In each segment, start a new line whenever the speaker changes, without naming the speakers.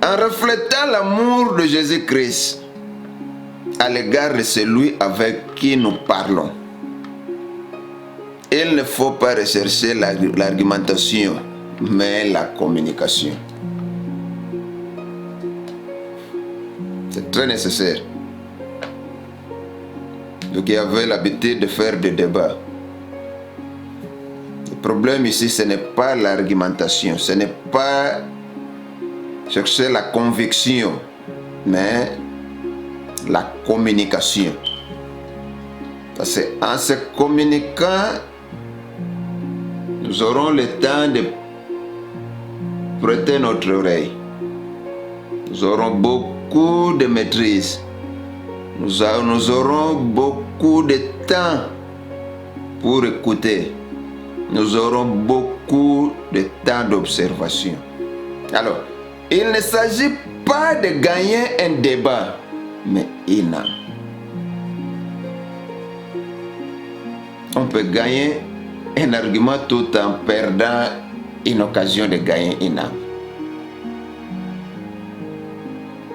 En reflétant l'amour de Jésus-Christ à l'égard de celui avec qui nous parlons, il ne faut pas rechercher l'argumentation, mais la communication. C'est très nécessaire. Donc, il y avait l'habitude de faire des débats. Le problème ici, ce n'est pas l'argumentation, ce n'est pas chercher la conviction, mais la communication. Parce qu'en se communiquant, nous aurons le temps de prêter notre oreille. Nous aurons beaucoup de maîtrise. Nous aurons beaucoup de temps pour écouter. Nous aurons beaucoup de temps d'observation. Alors, il ne s'agit pas de gagner un débat, mais une âme. On peut gagner un argument tout en perdant une occasion de gagner une âme.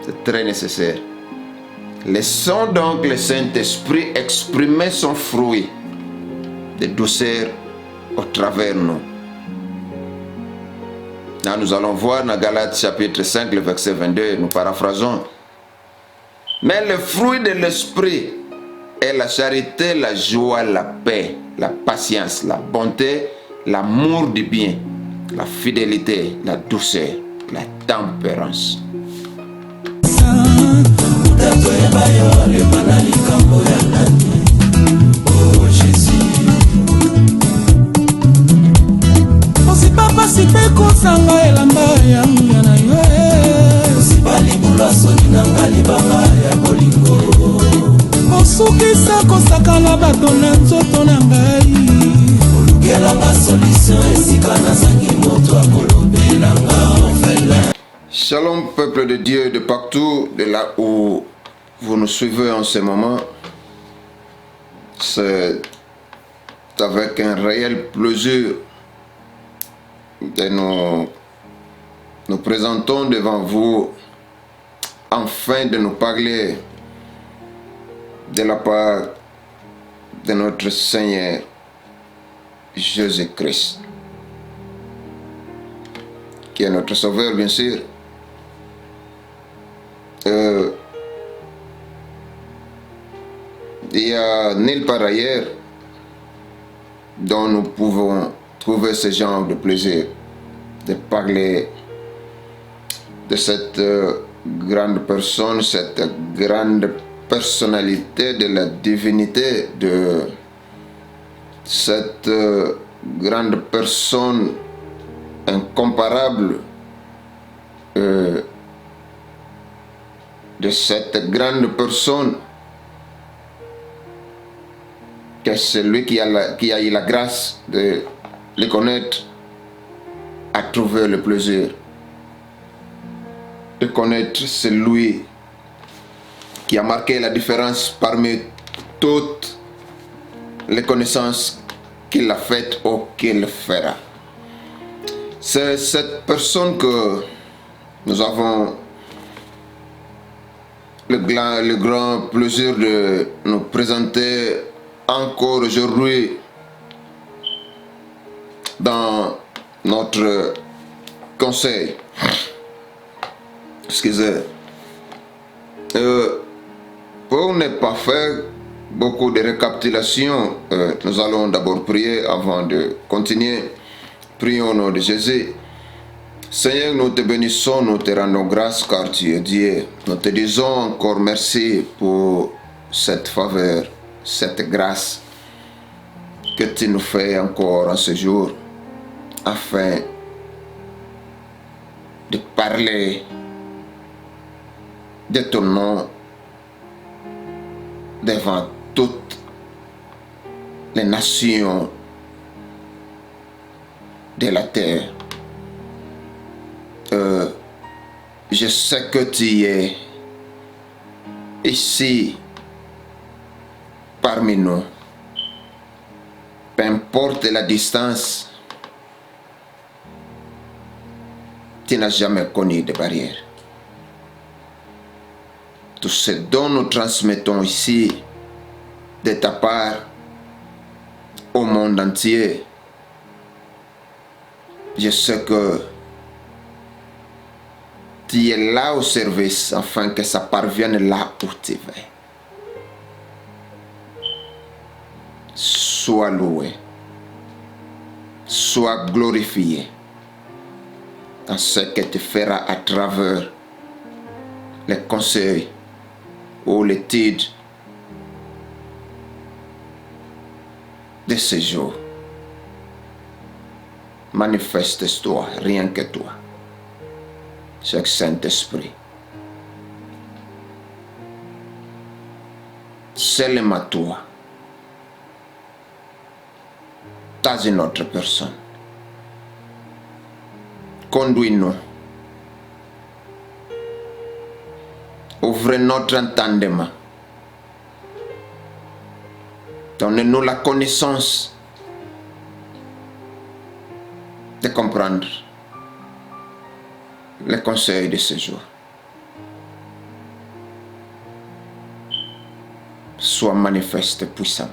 C'est très nécessaire. Laissons donc le Saint-Esprit exprimer son fruit de douceur au travers de nous. Là, nous allons voir dans Galates chapitre 5, le verset 22, nous paraphrasons. Mais le fruit de l'Esprit est la charité, la joie, la paix, la patience, la bonté, l'amour du bien, la fidélité, la douceur, la tempérance. Shalom peuple de Dieu de partout, de là où vous nous suivez en ce moment. C'est avec un réel plaisir que nous présentons devant vous afin de nous parler de la part de notre Seigneur Jésus-Christ, qui est notre Sauveur, bien sûr. Il y a nulle part ailleurs dont nous pouvons trouver ce genre de plaisir de parler de cette grande personne, cette grande personnalité de la divinité, de cette grande personne incomparable, de cette grande personne que celui qui a eu la grâce de le connaître a trouvé le plaisir de connaître celui qui a marqué la différence parmi toutes les connaissances qu'il a faites ou qu'il fera. C'est cette personne que nous avons le grand plaisir de nous présenter encore aujourd'hui dans notre conseil. Excusez. Pour ne pas faire beaucoup de récapitulation, nous allons d'abord prier avant de continuer. Prions au nom de Jésus. Seigneur, nous te bénissons, nous te rendons grâce car tu es Dieu. Nous te disons encore merci pour cette faveur, cette grâce que tu nous fais encore en ce jour afin de parler de ton nom devant toutes les nations de la terre. Je sais que tu es ici parmi nous. Peu importe la distance, tu n'as jamais connu de barrière. Tout ce dont nous transmettons ici, de ta part, au monde entier, je sais que tu es là au service afin que ça parvienne là où tu veux. Sois loué, sois glorifié dans ce que tu feras à travers les conseils ou l'étude de ce jour. Manifeste-toi, rien que toi, chaque Saint-Esprit. Seulement toi, pas une autre personne. Conduis-nous. Ouvre notre entendement. Donne-nous la connaissance de comprendre les conseils de ce jour. Sois manifeste puissant.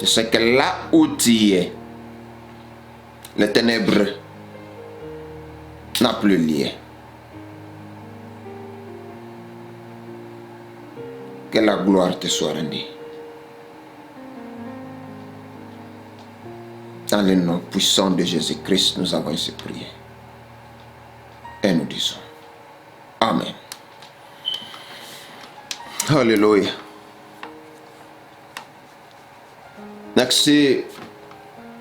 Je sais que là où tu es, les ténèbres n'a plus lieu. Que la gloire te soit rendue. Dans le nom puissant de Jésus-Christ, nous avons ainsi prié. Et nous disons Amen. Alléluia. Merci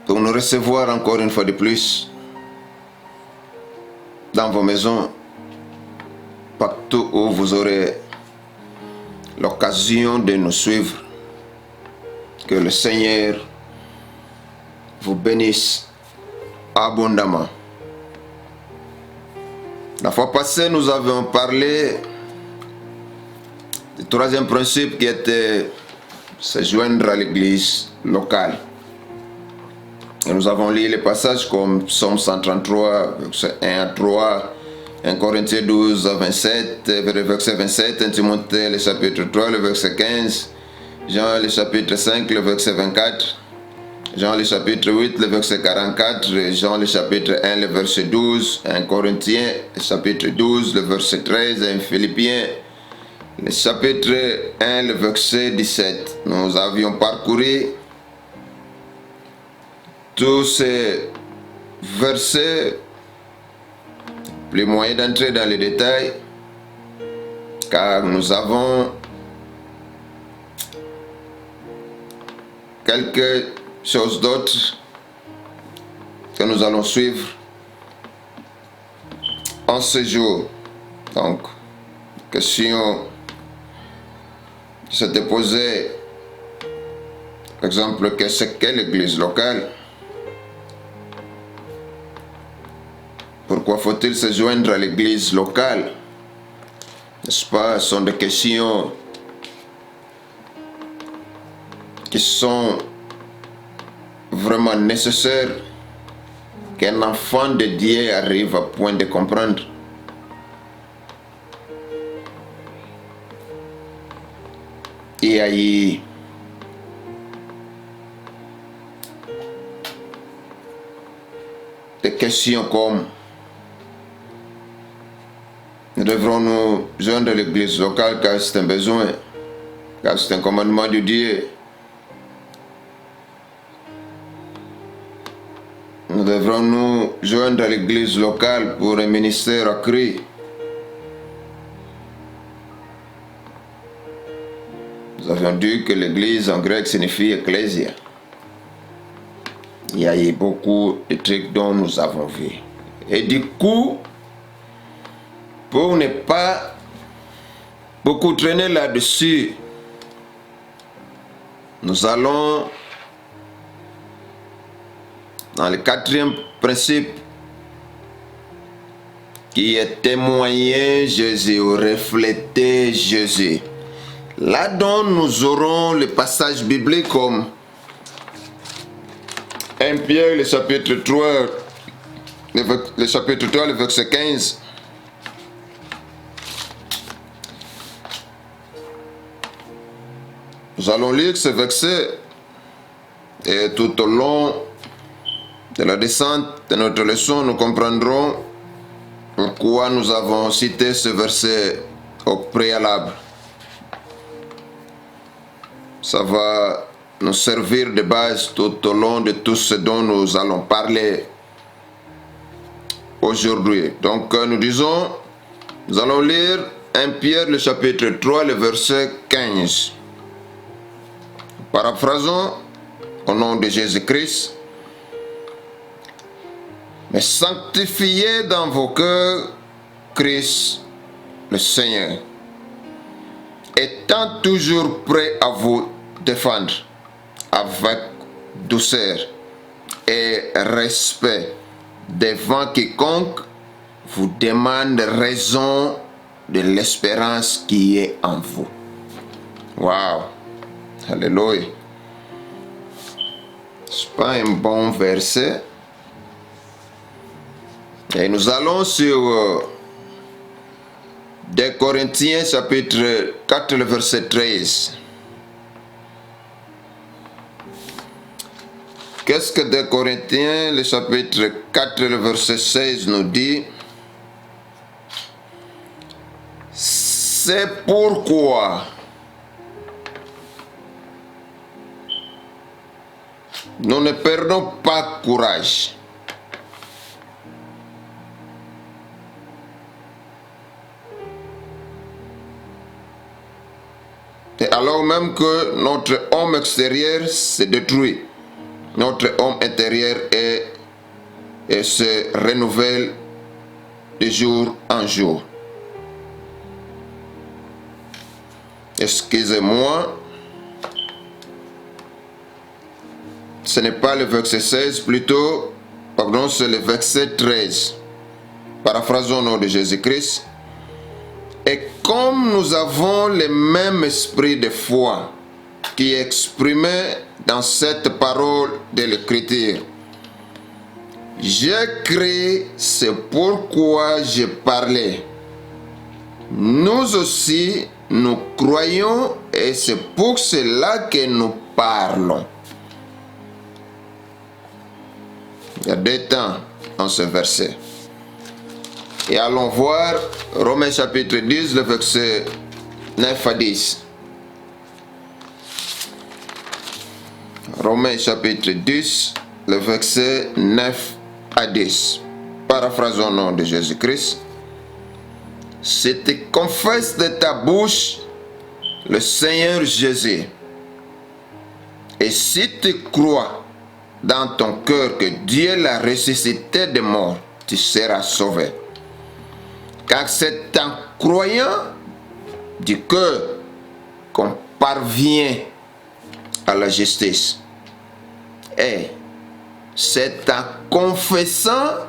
pour nous recevoir encore une fois de plus dans vos maisons, partout où vous aurez l'occasion de nous suivre. Que le Seigneur vous bénisse abondamment. La fois passée, nous avions parlé du troisième principe qui était se joindre à l'église locale. Et nous avons lu les passages comme Psaume 133, versets 1 à 3, 1 Corinthiens 12 à 27, verset 27, 1 Timothée, le chapitre 3, le verset 15, Jean, le chapitre 5, le verset 24, Jean, le chapitre 8, le verset 44, Jean, le chapitre 1, le verset 12, 1 Corinthiens, le chapitre 12, le verset 13, 1 Philippiens, le chapitre 1, le verset 17. Nous avions parcouru tous ces versets, plus moyen d'entrer dans les détails, car nous avons quelque chose d'autre que nous allons suivre en ce jour. Donc, question qui s'était posée, par exemple, qu'est-ce qu'est l'église locale? Pourquoi faut-il se joindre à l'église locale? N'est-ce pas? Ce sont des questions qui sont vraiment nécessaires qu'un enfant de Dieu arrive à point de comprendre. Il y a eu des questions comme: devrons nous joindre à l'église locale car c'est un besoin, car c'est un commandement de Dieu? Nous devrons nous joindre à l'église locale pour un ministère accru? Nous avions dit que l'église en grec signifie ecclésia. Il y a eu beaucoup de trucs dont nous avons vu. Et du coup, pour ne pas beaucoup traîner là-dessus, nous allons dans le quatrième principe qui est témoigner Jésus ou refléter Jésus. Là dont nous aurons le passage biblique comme 1 Pierre, le chapitre 3, le chapitre 3, le verset 15. Nous allons lire ce verset et tout au long de la descente de notre leçon, nous comprendrons pourquoi nous avons cité ce verset au préalable. Ça va nous servir de base tout au long de tout ce dont nous allons parler aujourd'hui. Donc nous disons, nous allons lire 1 Pierre le chapitre 3, le verset 15. Paraphrasons au nom de Jésus-Christ. Mais sanctifiez dans vos cœurs Christ le Seigneur, étant toujours prêt à vous défendre avec douceur et respect devant quiconque vous demande raison de l'espérance qui est en vous. Wow! Alléluia! C'est pas un bon verset? Et nous allons sur 2 Corinthiens chapitre 4, le verset 13. Qu'est-ce que 2 Corinthiens, le chapitre 4, le verset 16 nous dit? C'est pourquoi nous ne perdons pas courage. Et alors même que notre homme extérieur se détruit, notre homme intérieur et se renouvelle de jour en jour. Excusez-moi, ce n'est pas le verset 16, plutôt, pardon, c'est le verset 13. Paraphrasons au nom de Jésus-Christ. Et comme nous avons le même esprit de foi qui est exprimé dans cette parole de l'Écriture, j'ai cru, c'est pourquoi j'ai parlé. Nous aussi, nous croyons et c'est pour cela que nous parlons. Il y a deux temps dans ce verset. Et allons voir Romains chapitre 10, le verset 9 à 10. Romains chapitre 10, le verset 9 à 10. Paraphrasons au nom de Jésus-Christ. Si tu confesses de ta bouche le Seigneur Jésus, et si tu crois dans ton cœur que Dieu l'a ressuscité des morts, tu seras sauvé. Car c'est en croyant du cœur qu'on parvient à la justice. Et c'est en confessant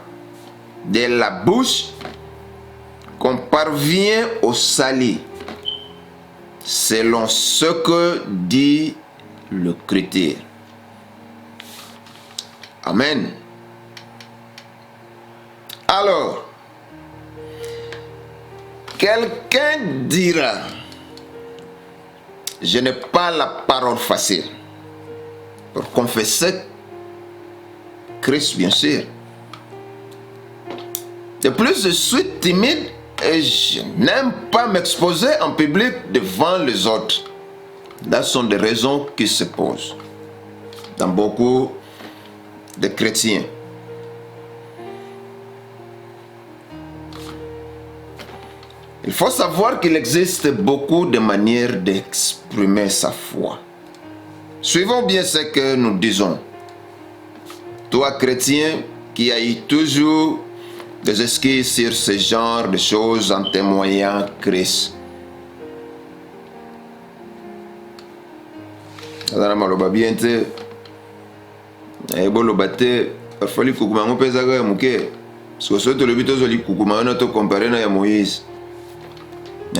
de la bouche qu'on parvient au salut, selon ce que dit le Chrétien. Amen. Alors, quelqu'un dira, je n'ai pas la parole facile pour confesser Christ, bien sûr. De plus, je suis timide et je n'aime pas m'exposer en public devant les autres. Là sont des raisons qui se posent dans beaucoup de chrétiens. Il faut savoir qu'il existe beaucoup de manières d'exprimer sa foi. Suivons bien ce que nous disons. Toi, chrétien, qui as eu toujours des excuses sur ce genre de choses en témoignant Christ.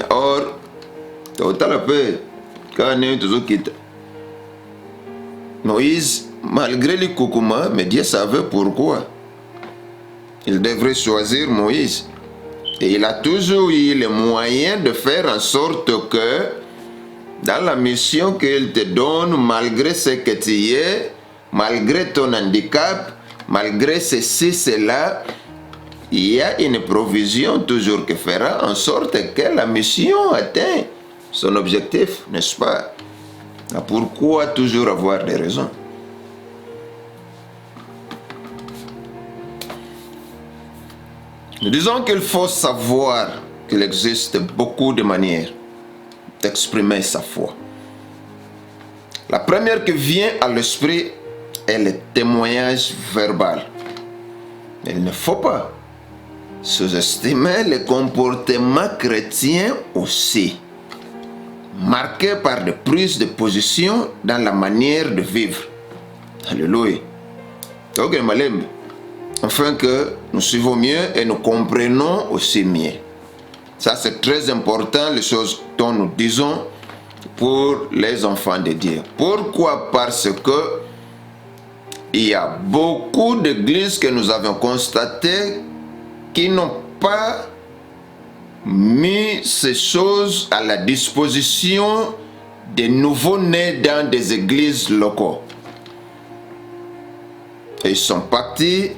Or, Moïse, malgré les koukouma, mais Dieu savait pourquoi. Il devrait choisir Moïse. Et il a toujours eu les moyens de faire en sorte que dans la mission qu'il te donne, malgré ce que tu es, malgré ton handicap, malgré ceci, cela, il y a une provision toujours qui fera en sorte que la mission atteint son objectif, n'est-ce pas? Pourquoi toujours avoir des raisons? Nous disons qu'il faut savoir qu'il existe beaucoup de manières d'exprimer sa foi. La première qui vient à l'esprit est le témoignage verbal. Il ne faut pas sous-estimer le comportement chrétien aussi, marqué par des prises de position dans la manière de vivre. Alléluia. Donc, afin que nous suivons mieux et nous comprenons aussi mieux. Ça, c'est très important, les choses dont nous disons pour les enfants de Dieu. Pourquoi? Parce que il y a beaucoup d'églises que nous avons constatées qui n'ont pas mis ces choses à la disposition des nouveaux-nés dans des églises locales. Et ils sont partis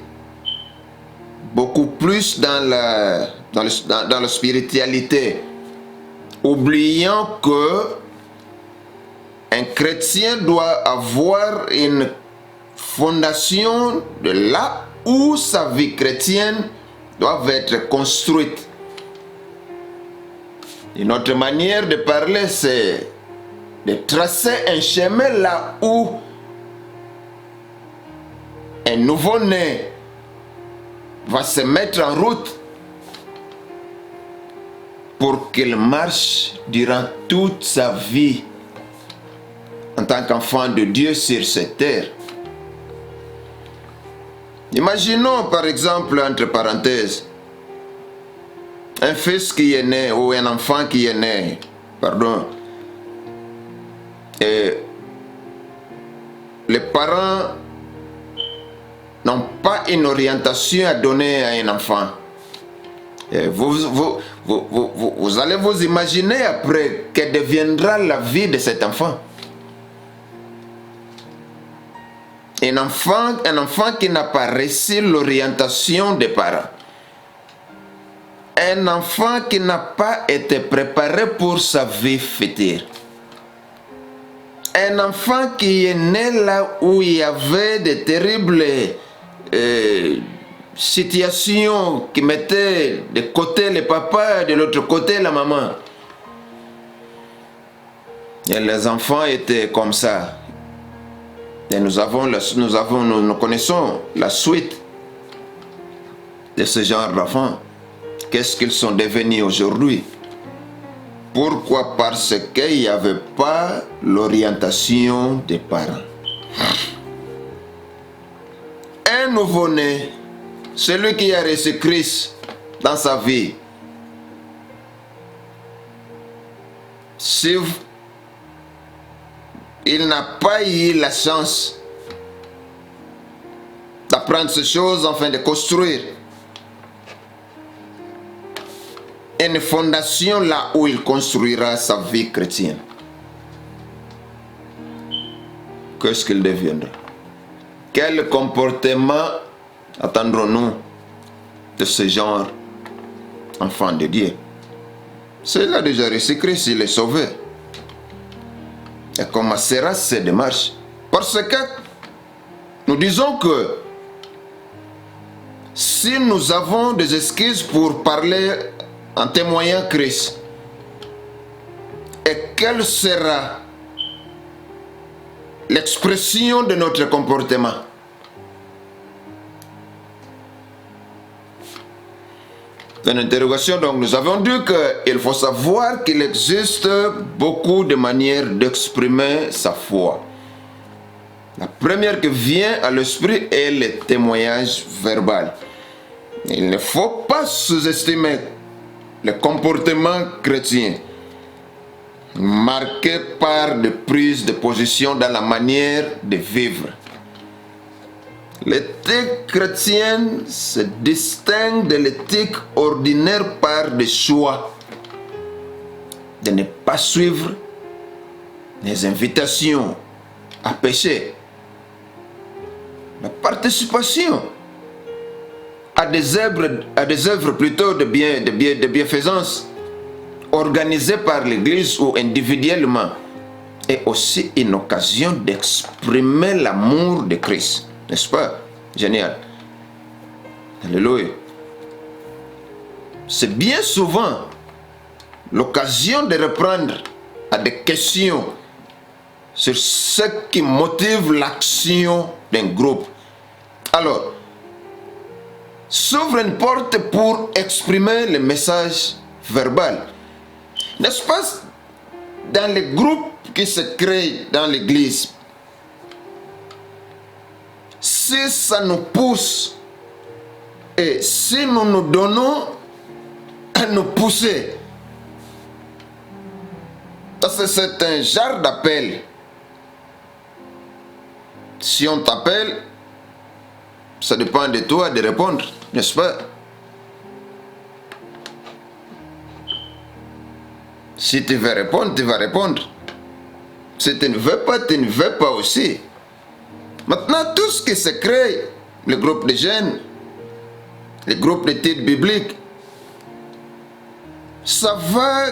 beaucoup plus dans la spiritualité, oubliant que un chrétien doit avoir une fondation de là où sa vie chrétienne doit être construite. Une autre manière de parler, c'est de tracer un chemin là où un nouveau-né va se mettre en route pour qu'il marche durant toute sa vie en tant qu'enfant de Dieu sur cette terre. Imaginons par exemple, entre parenthèses, un fils qui est né ou un enfant qui est né, et les parents n'ont pas une orientation à donner à un enfant. Et vous allez vous imaginer après que deviendra la vie de cet enfant. Un enfant qui n'a pas reçu l'orientation des parents. Un enfant qui n'a pas été préparé pour sa vie future. Un enfant qui est né là où il y avait de terribles situations qui mettaient de côté le papa et de l'autre côté la maman. Et les enfants étaient comme ça. Et nous connaissons la suite de ce genre d'enfants. Qu'est-ce qu'ils sont devenus aujourd'hui? Pourquoi? Parce qu'il n'y avait pas l'orientation des parents. Un nouveau-né, celui qui a reçu Christ dans sa vie, si il n'a pas eu la chance d'apprendre ces choses afin de construire une fondation là où il construira sa vie chrétienne, qu'est-ce qu'il deviendra? Quel comportement attendrons-nous de ce genre enfant de Dieu? S'il a déjà reçu Christ, il est sauvé. Et commencera ses démarches. Parce que nous disons que si nous avons des excuses pour parler en témoignant Christ, et quelle sera l'expression de notre comportement? Une interrogation, donc nous avons dit qu'il faut savoir qu'il existe beaucoup de manières d'exprimer sa foi. La première qui vient à l'esprit est le témoignage verbal. Il ne faut pas sous-estimer le comportement chrétien, marqué par des prises de position dans la manière de vivre. L'éthique chrétienne se distingue de l'éthique ordinaire par des choix de ne pas suivre les invitations à pécher, la participation à des œuvres plutôt de bienfaisance organisées par l'Église ou individuellement est aussi une occasion d'exprimer l'amour de Christ. N'est-ce pas? Génial. Alléluia. C'est bien souvent l'occasion de reprendre à des questions sur ce qui motive l'action d'un groupe. Alors, s'ouvre une porte pour exprimer le message verbal. N'est-ce pas, dans les groupes qui se créent dans l'Église, si ça nous pousse et si nous nous donnons à nous pousser, parce que c'est un genre d'appel. Si on t'appelle, ça dépend de toi de répondre, n'est-ce pas? Si tu veux répondre, tu vas répondre. Si tu ne veux pas, tu ne veux pas aussi. Maintenant, tout ce qui se crée, le groupe de jeunes, le groupe d'études bibliques, ça va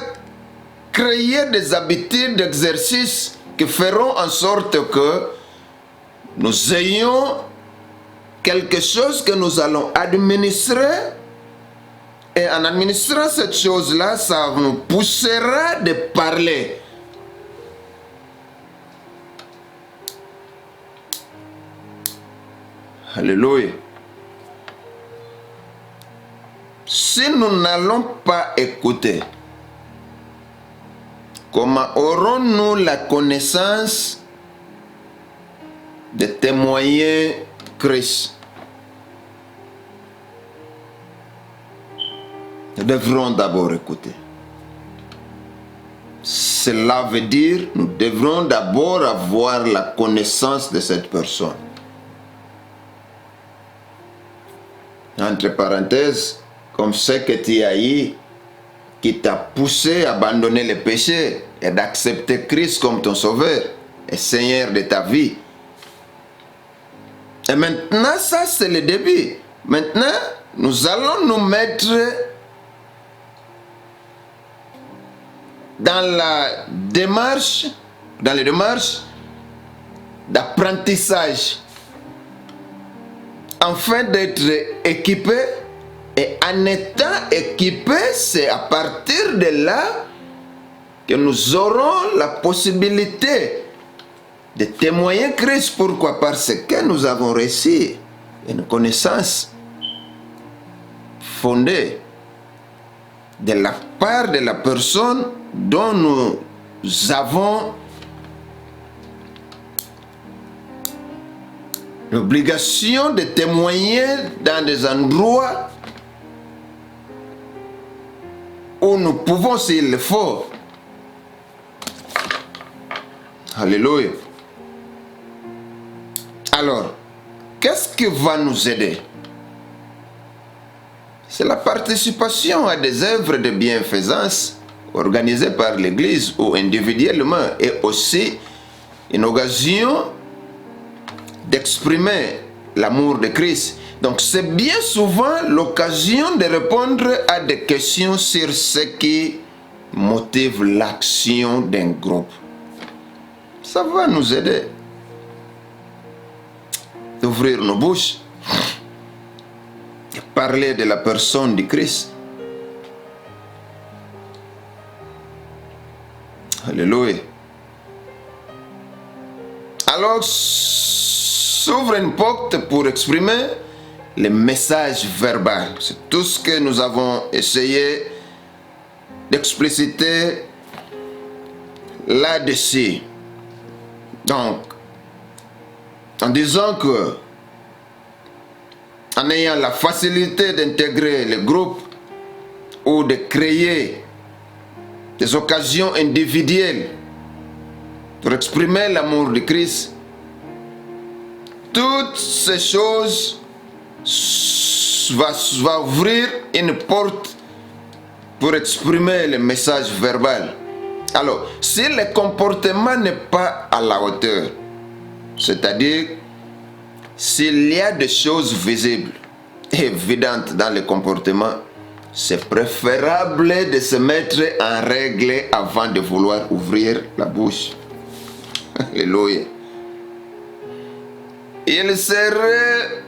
créer des habitudes d'exercice qui feront en sorte que nous ayons quelque chose que nous allons administrer. Et en administrant cette chose-là, ça nous poussera de parler. Alléluia. Si nous n'allons pas écouter, comment aurons-nous la connaissance de témoigner Christ? Nous devrons d'abord écouter. Cela veut dire nous devrons d'abord avoir la connaissance de cette personne. Entre parenthèses, comme ce que tu as eu qui t'a poussé à abandonner le péché et d'accepter Christ comme ton sauveur et Seigneur de ta vie. Et maintenant, ça c'est le début. Maintenant, nous allons nous mettre dans les démarches d'apprentissage, afin d'être équipé. Et en étant équipé, c'est à partir de là que nous aurons la possibilité de témoigner Christ. Pourquoi? Parce que nous avons reçu une connaissance fondée de la part de la personne dont nous avons l'obligation de témoigner dans des endroits où nous pouvons, s'il le faut. Alléluia. Alors, qu'est-ce qui va nous aider? C'est la participation à des œuvres de bienfaisance organisées par l'Église ou individuellement, et aussi une occasion d'exprimer l'amour de Christ. Donc c'est bien souvent l'occasion de répondre à des questions sur ce qui motive l'action d'un groupe. Ça va nous aider d'ouvrir nos bouches et parler de la personne du Christ. Alléluia. Alors, s'ouvre une porte pour exprimer le message verbal. C'est tout ce que nous avons essayé d'expliciter là-dessus. Donc, en disant que, en ayant la facilité d'intégrer le groupe ou de créer des occasions individuelles pour exprimer l'amour de Christ, toutes ces choses va ouvrir une porte pour exprimer le message verbal. Alors, si le comportement n'est pas à la hauteur, c'est-à-dire s'il y a des choses visibles et évidentes dans le comportement, c'est préférable de se mettre en règle avant de vouloir ouvrir la bouche. Alléluia. Il serait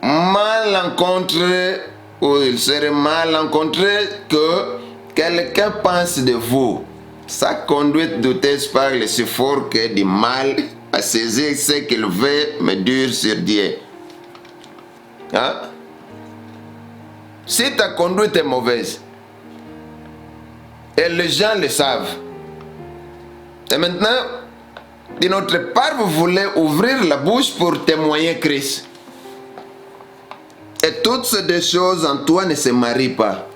mal rencontré, ou il serait mal rencontré que quelqu'un pense de vous. Sa conduite douteuse parle si fort que du mal à saisir ce qu'il veut me dire sur Dieu. Hein? Si ta conduite est mauvaise, et les gens le savent, et maintenant, de notre part, vous voulez ouvrir la bouche pour témoigner Christ. Et toutes ces deux choses en toi ne se marient pas.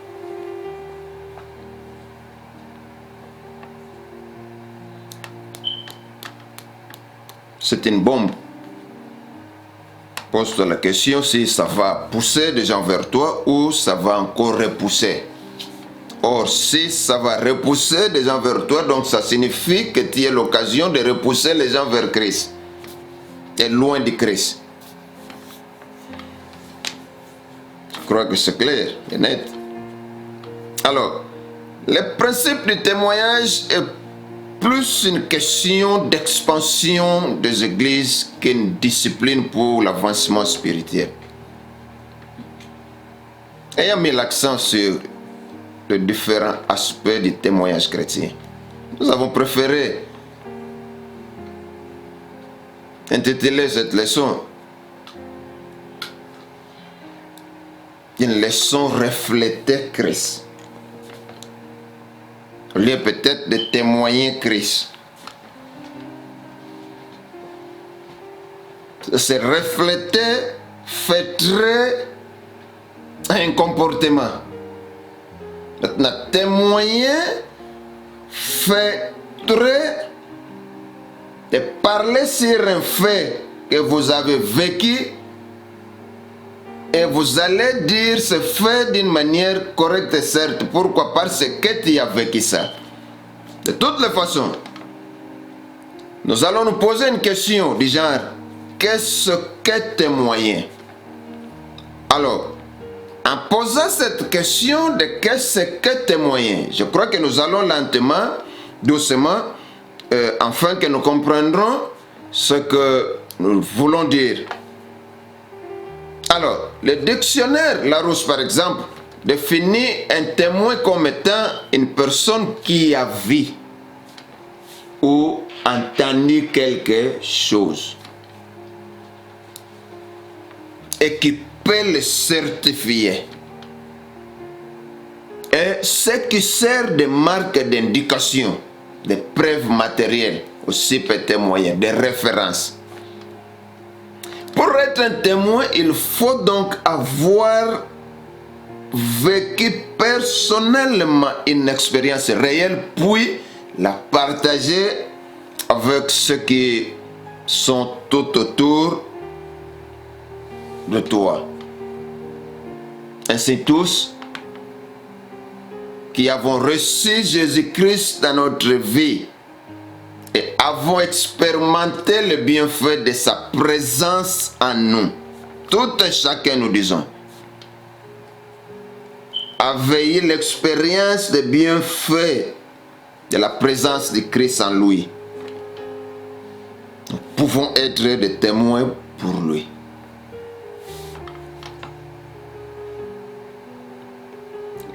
C'est une bombe. Pose-toi la question si ça va pousser des gens vers toi ou ça va encore repousser. Or, si ça va repousser des gens vers toi, donc ça signifie que tu as l'occasion de repousser les gens vers Christ. Et loin de Christ. Je crois que c'est clair et net. Alors, le principe du témoignage est plus une question d'expansion des églises qu'une discipline pour l'avancement spirituel. Ayant mis l'accent sur les différents aspects du témoignage chrétien, nous avons préféré intituler cette leçon une leçon refléter Christ. Au lieu peut-être de témoigner Christ. Se refléter, fêter un comportement. Maintenant, témoigner, fêter et parler sur un fait que vous avez vécu et vous allez dire ce fait d'une manière correcte et certes. Pourquoi? Parce que tu as vécu ça. De toutes les façons, nous allons nous poser une question du genre, qu'est-ce que témoigner? Alors, en posant cette question de qu'est-ce que témoigner, je crois que nous allons lentement, doucement, afin que nous comprendrons ce que nous voulons dire. Alors, le dictionnaire Larousse, par exemple, définit un témoin comme étant une personne qui a vu ou entendu quelque chose et qui peut le certifier. Et ce qui sert de marque d'indication, de preuve matérielle, aussi peut témoigner, de référence. Pour être un témoin, il faut donc avoir vécu personnellement une expérience réelle, puis la partager avec ceux qui sont tout autour de toi. Ainsi tous qui avons reçu Jésus-Christ dans notre vie et avons expérimenté le bienfait de sa présence en nous. Tout et chacun, nous disons, avait eu l'expérience des bienfaits de la présence de Christ en lui. Nous pouvons être des témoins pour lui.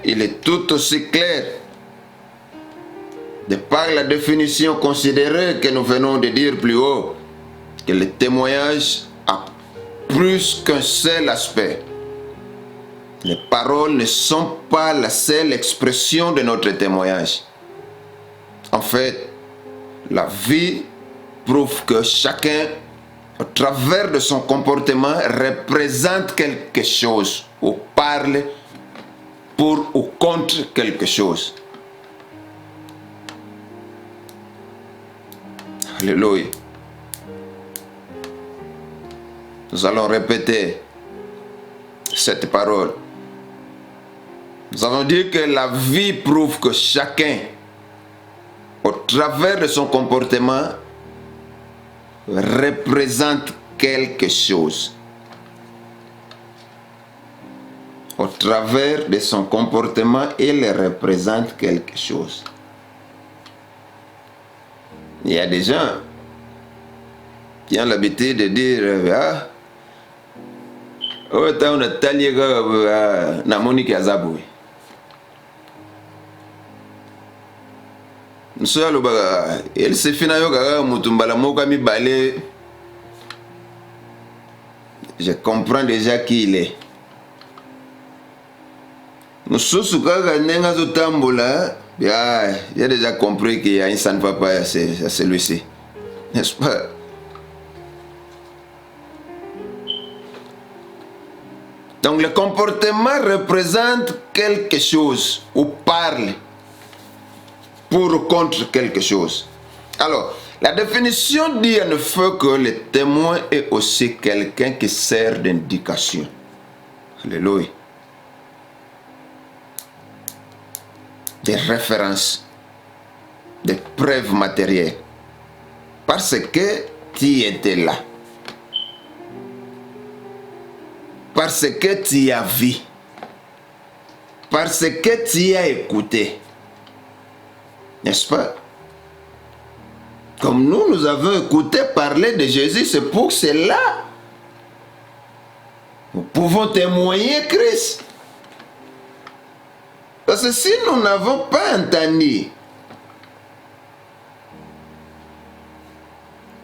Il est tout aussi clair, de par la définition considérée que nous venons de dire plus haut, que le témoignage a plus qu'un seul aspect. Les paroles ne sont pas la seule expression de notre témoignage. En fait, la vie prouve que chacun, au travers de son comportement, représente quelque chose ou parle pour ou contre quelque chose. Alléluia. Nous allons répéter cette parole. Nous allons dire que la vie prouve que chacun, travers de son comportement, représente quelque chose. Au travers de son comportement, il représente quelque chose. Il y a des gens qui ont l'habitude de dire ah, oh, t'as une taille na Monique Azaboué. Il se finit à Mutumbala Mokami Balé. Je comprends déjà qui il est. Nous sommes j'ai déjà compris qu'il y a un san papa à celui-ci. N'est-ce pas? Donc le comportement représente quelque chose ou parle pour ou contre quelque chose. Alors, la définition dit en effet que le témoin est aussi quelqu'un qui sert d'indication. Alléluia. Des références, des preuves matérielles. Parce que tu étais là. Parce que tu as vu. Parce que tu as écouté. N'est-ce pas? Comme nous avons écouté parler de Jésus, c'est pour cela. Nous pouvons témoigner Christ. Parce que si nous n'avons pas entendu,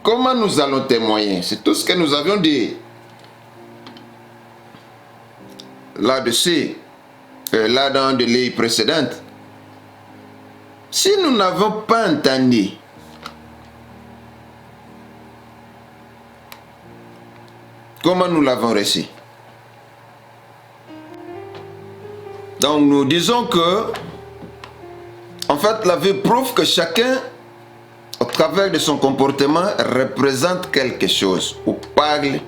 comment nous allons témoigner? C'est tout ce que nous avions dit là-dessus, là dans les lignes précédentes. Si nous n'avons pas entendu, comment nous l'avons reçu? Donc nous disons que, en fait, la vie prouve que chacun, au travers de son comportement, représente quelque chose ou parle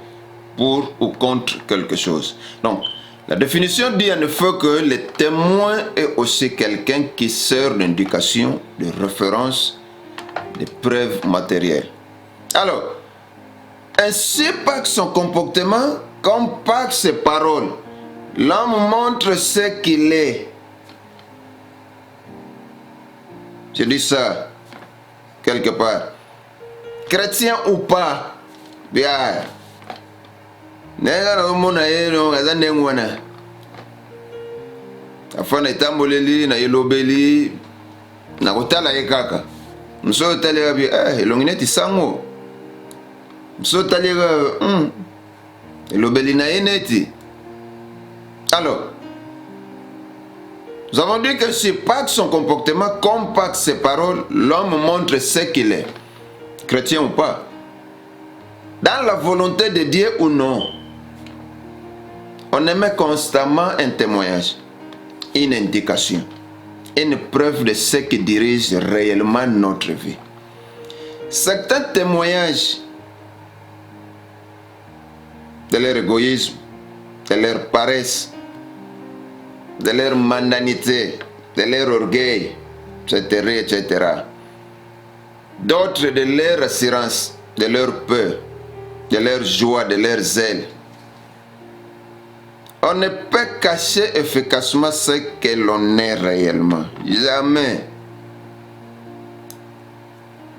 pour ou contre quelque chose. Donc, la définition dit en effet que le témoin est aussi quelqu'un qui sert d'indication, de référence, de preuves matérielles. Alors, ainsi par son comportement, comme par ses paroles, l'homme montre ce qu'il est. Je dis ça quelque part. Chrétien ou pas, bien. Afana itamboleli na yelobeli na kotala yekaka. Mso talega bi elongineti sango. Mso talega elobeli na yeneti. Alors, nous avons dit que c'est pas son comportement comme par ses paroles, l'homme montre ce qu'il est, chrétien ou pas. Dans la volonté de Dieu ou non, on émet constamment un témoignage, une indication, une preuve de ce qui dirige réellement notre vie. Certains témoignages de leur égoïsme, de leur paresse, de leur mondanité, de leur orgueil, etc., etc. D'autres de leur assurance, de leur peur, de leur joie, de leur zèle. On ne peut cacher efficacement ce que l'on est réellement. Jamais.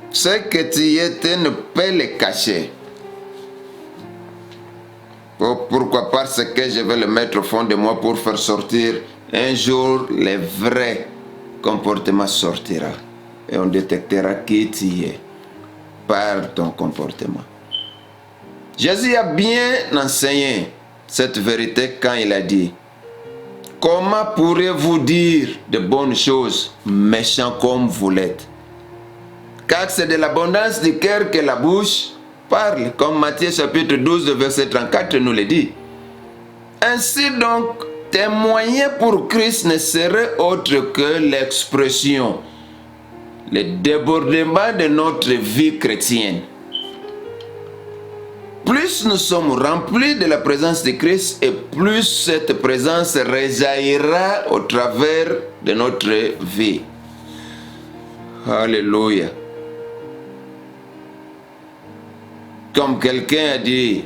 Ce que tu étais ne peut le cacher. Pourquoi? Parce que je vais le mettre au fond de moi pour faire sortir. Un jour, le vrai comportement sortira. Et on détectera qui tu es par ton comportement. Jésus a bien enseigné cette vérité quand il a dit: comment pourrez-vous dire de bonnes choses, méchants comme vous l'êtes? Car c'est de l'abondance du cœur que la bouche parle, comme Matthieu chapitre 12, verset 34 nous le dit. Ainsi donc, témoigner pour Christ ne serait autre que l'expression, le débordement de notre vie chrétienne. Plus nous sommes remplis de la présence de Christ et plus cette présence rejaillira au travers de notre vie. Alléluia. Comme quelqu'un a dit,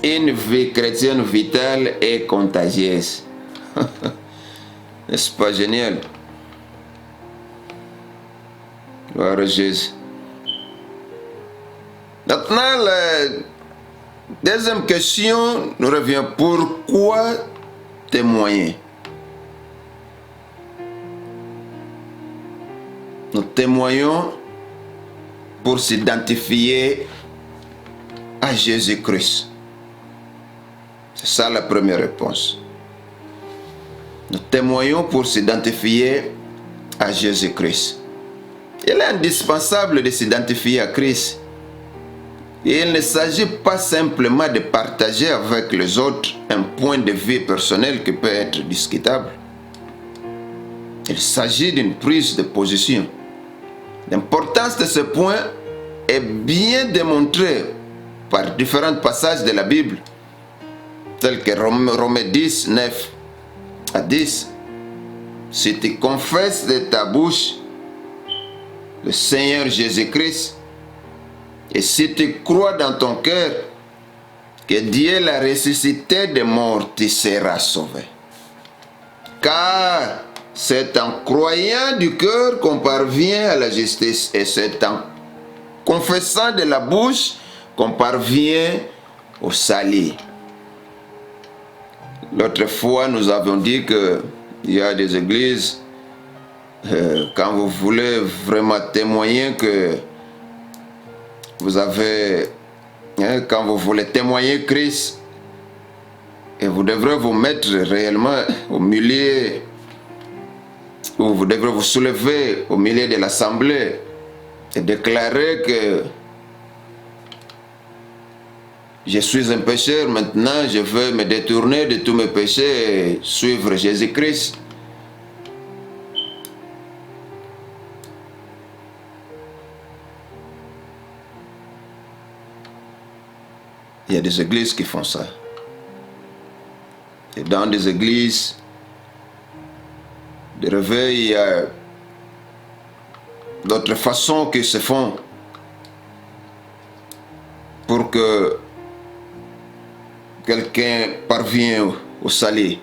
une vie chrétienne vitale et contagieuse. N'est-ce pas génial? Gloire à Jésus. Maintenant, la deuxième question nous revient. Pourquoi témoigner? Nous témoignons pour s'identifier à Jésus-Christ. C'est ça la première réponse. Nous témoignons pour s'identifier à Jésus-Christ. Il est indispensable de s'identifier à Christ. Et il ne s'agit pas simplement de partager avec les autres un point de vue personnel qui peut être discutable. Il s'agit d'une prise de position. L'importance de ce point est bien démontrée par différents passages de la Bible, tels que Romains 10, 9 à 10. Si tu confesses de ta bouche le Seigneur Jésus-Christ, et si tu crois dans ton cœur que Dieu l'a ressuscité des morts, tu seras sauvé. Car c'est en croyant du cœur qu'on parvient à la justice, et c'est en confessant de la bouche qu'on parvient au salut. L'autre fois, nous avions dit qu'il y a des églises, quand vous voulez vraiment témoigner que vous avez, quand vous voulez témoigner Christ, et vous devrez vous mettre réellement au milieu, ou vous devrez vous soulever au milieu de l'assemblée et déclarer que je suis un pécheur, maintenant je veux me détourner de tous mes péchés et suivre Jésus-Christ. Il y a des églises qui font ça. Et dans des églises de réveil, il y a d'autres façons qui se font pour que quelqu'un parvienne au salut,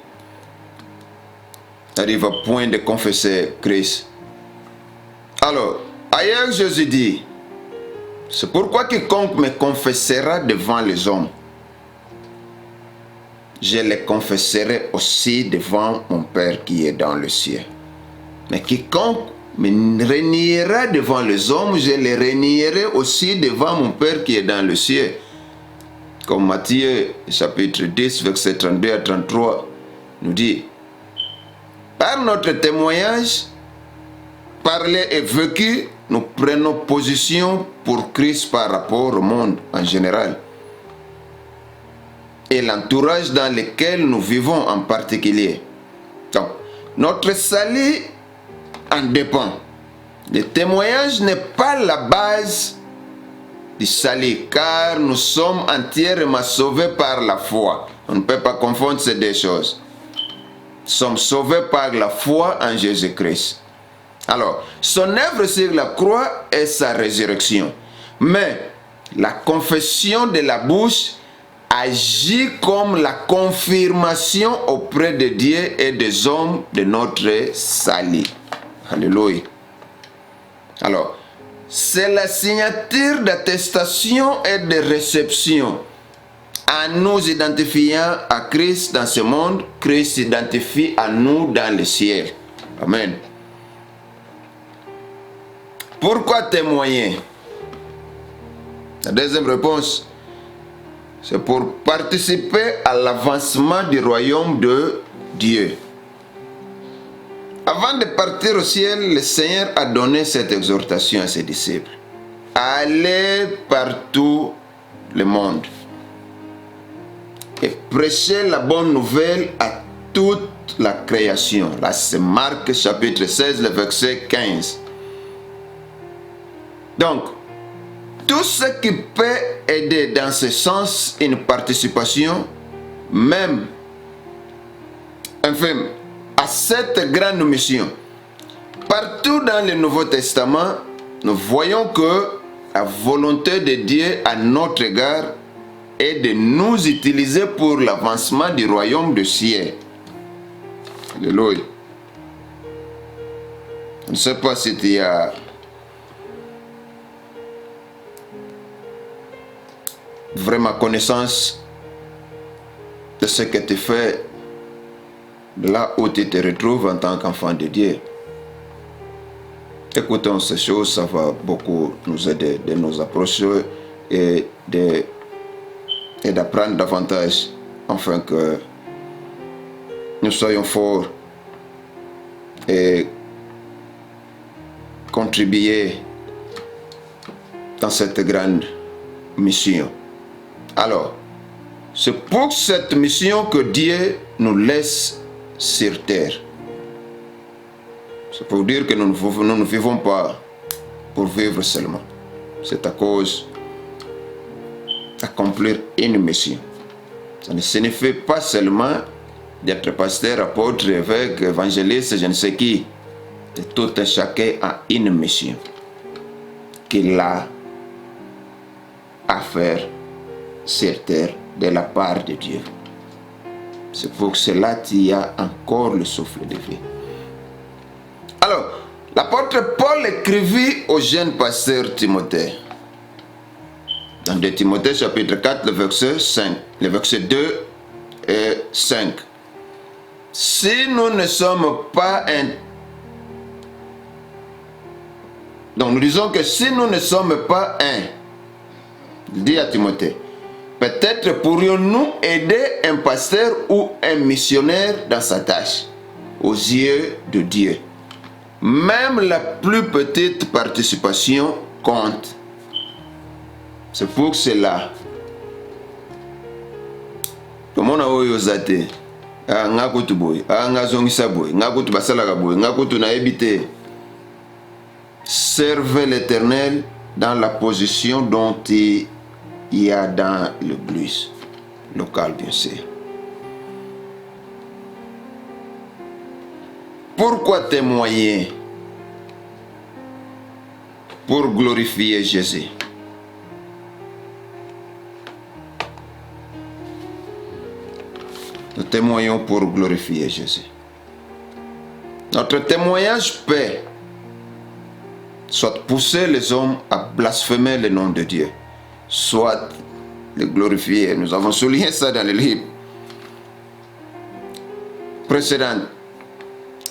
arrive au point de confesser Christ. Alors, ailleurs Jésus dit, c'est pourquoi quiconque me confessera devant les hommes, je le confesserai aussi devant mon Père qui est dans le ciel. Mais quiconque me reniera devant les hommes, je le renierai aussi devant mon Père qui est dans le ciel. Comme Matthieu, chapitre 10, verset 32 à 33, nous dit, par notre témoignage, parlé et vécu, nous prenons position pour Christ par rapport au monde en général et l'entourage dans lequel nous vivons en particulier. Donc, notre salut en dépend. Le témoignage n'est pas la base du salut, car nous sommes entièrement sauvés par la foi. On ne peut pas confondre ces deux choses. Nous sommes sauvés par la foi en Jésus-Christ. Alors, son œuvre sur la croix est sa résurrection. Mais la confession de la bouche agit comme la confirmation auprès de Dieu et des hommes de notre salut. Alléluia. Alors, c'est la signature d'attestation et de réception. En nous identifiant à Christ dans ce monde, Christ s'identifie à nous dans le ciel. Amen. Pourquoi témoigner? La deuxième réponse, c'est pour participer à l'avancement du royaume de Dieu. Avant de partir au ciel, le Seigneur a donné cette exhortation à ses disciples. Allez partout le monde et prêchez la bonne nouvelle à toute la création. Là, c'est Marc chapitre 16, le verset 15. Donc, tout ce qui peut aider dans ce sens une participation, même, enfin, à cette grande mission, Partout dans le Nouveau Testament, nous voyons que la volonté de Dieu à notre égard est de nous utiliser pour l'avancement du royaume de ciel. Alléluia. Je ne sais pas si tu as vraiment connaissance de ce que tu fais là où tu te retrouves en tant qu'enfant de Dieu. Écoutons ces choses, ça va beaucoup nous aider de nous approcher et d'apprendre davantage afin que nous soyons forts et contribuer dans cette grande mission. Alors, c'est pour cette mission que Dieu nous laisse sur terre. C'est pour dire que nous ne vivons pas pour vivre seulement. C'est à cause d'accomplir une mission. Ça ne signifie pas seulement d'être pasteur, apôtre, évêque, évangéliste, je ne sais qui. Tout un chacun a une mission qu'il a à faire sur terre de la part de Dieu. C'est pour cela qu'il y a encore le souffle de vie. Alors, l'apôtre Paul écrivit au jeune pasteur Timothée. Dans 2 Timothée chapitre 4, le verset 5, le verset 2 et 5. Si nous ne sommes pas Donc nous disons que si nous ne sommes pas dit à Timothée, peut-être pourrions-nous aider un pasteur ou un missionnaire dans sa tâche, aux yeux de Dieu. Même la plus petite participation compte. C'est pour cela. Comme on a osé, ngakutu boy, ngazongisa boy, ngakutu basalaga boy, ngakutu na ebité. Servez l'Éternel dans la position dont il y a dans l'église locale, bien sûr. Pourquoi témoigner? Pour glorifier Jésus. Nous témoignons pour glorifier Jésus. Notre témoignage peut soit pousser les hommes à blasphémer le nom de Dieu, soit le glorifier. Nous avons souligné ça dans le livre précédent.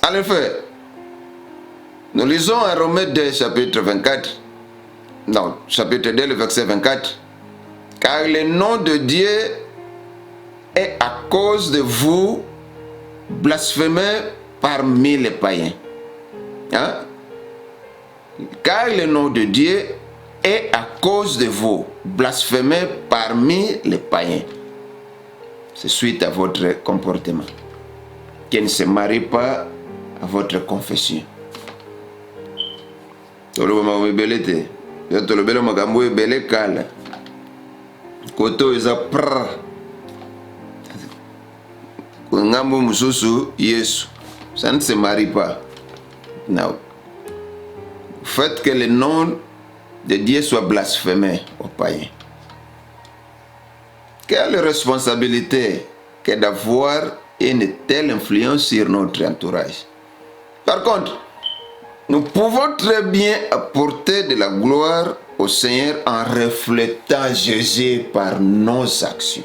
En effet, nous lisons en Romains 2, chapitre 24, non, chapitre 2, le verset 24, car le nom de Dieu est à cause de vous blasphémé parmi les païens. Hein? Car le nom de Dieu est à cause de vous blasphémé parmi les païens. C'est suite à votre comportement, qui ne se marie pas à votre confession. Ça ne se marie pas. Non. Faites que le nom de Dieu soit blasphémé aux païens. Quelle responsabilité que d'avoir une telle influence sur notre entourage. Par contre, nous pouvons très bien apporter de la gloire au Seigneur en reflétant Jésus par nos actions.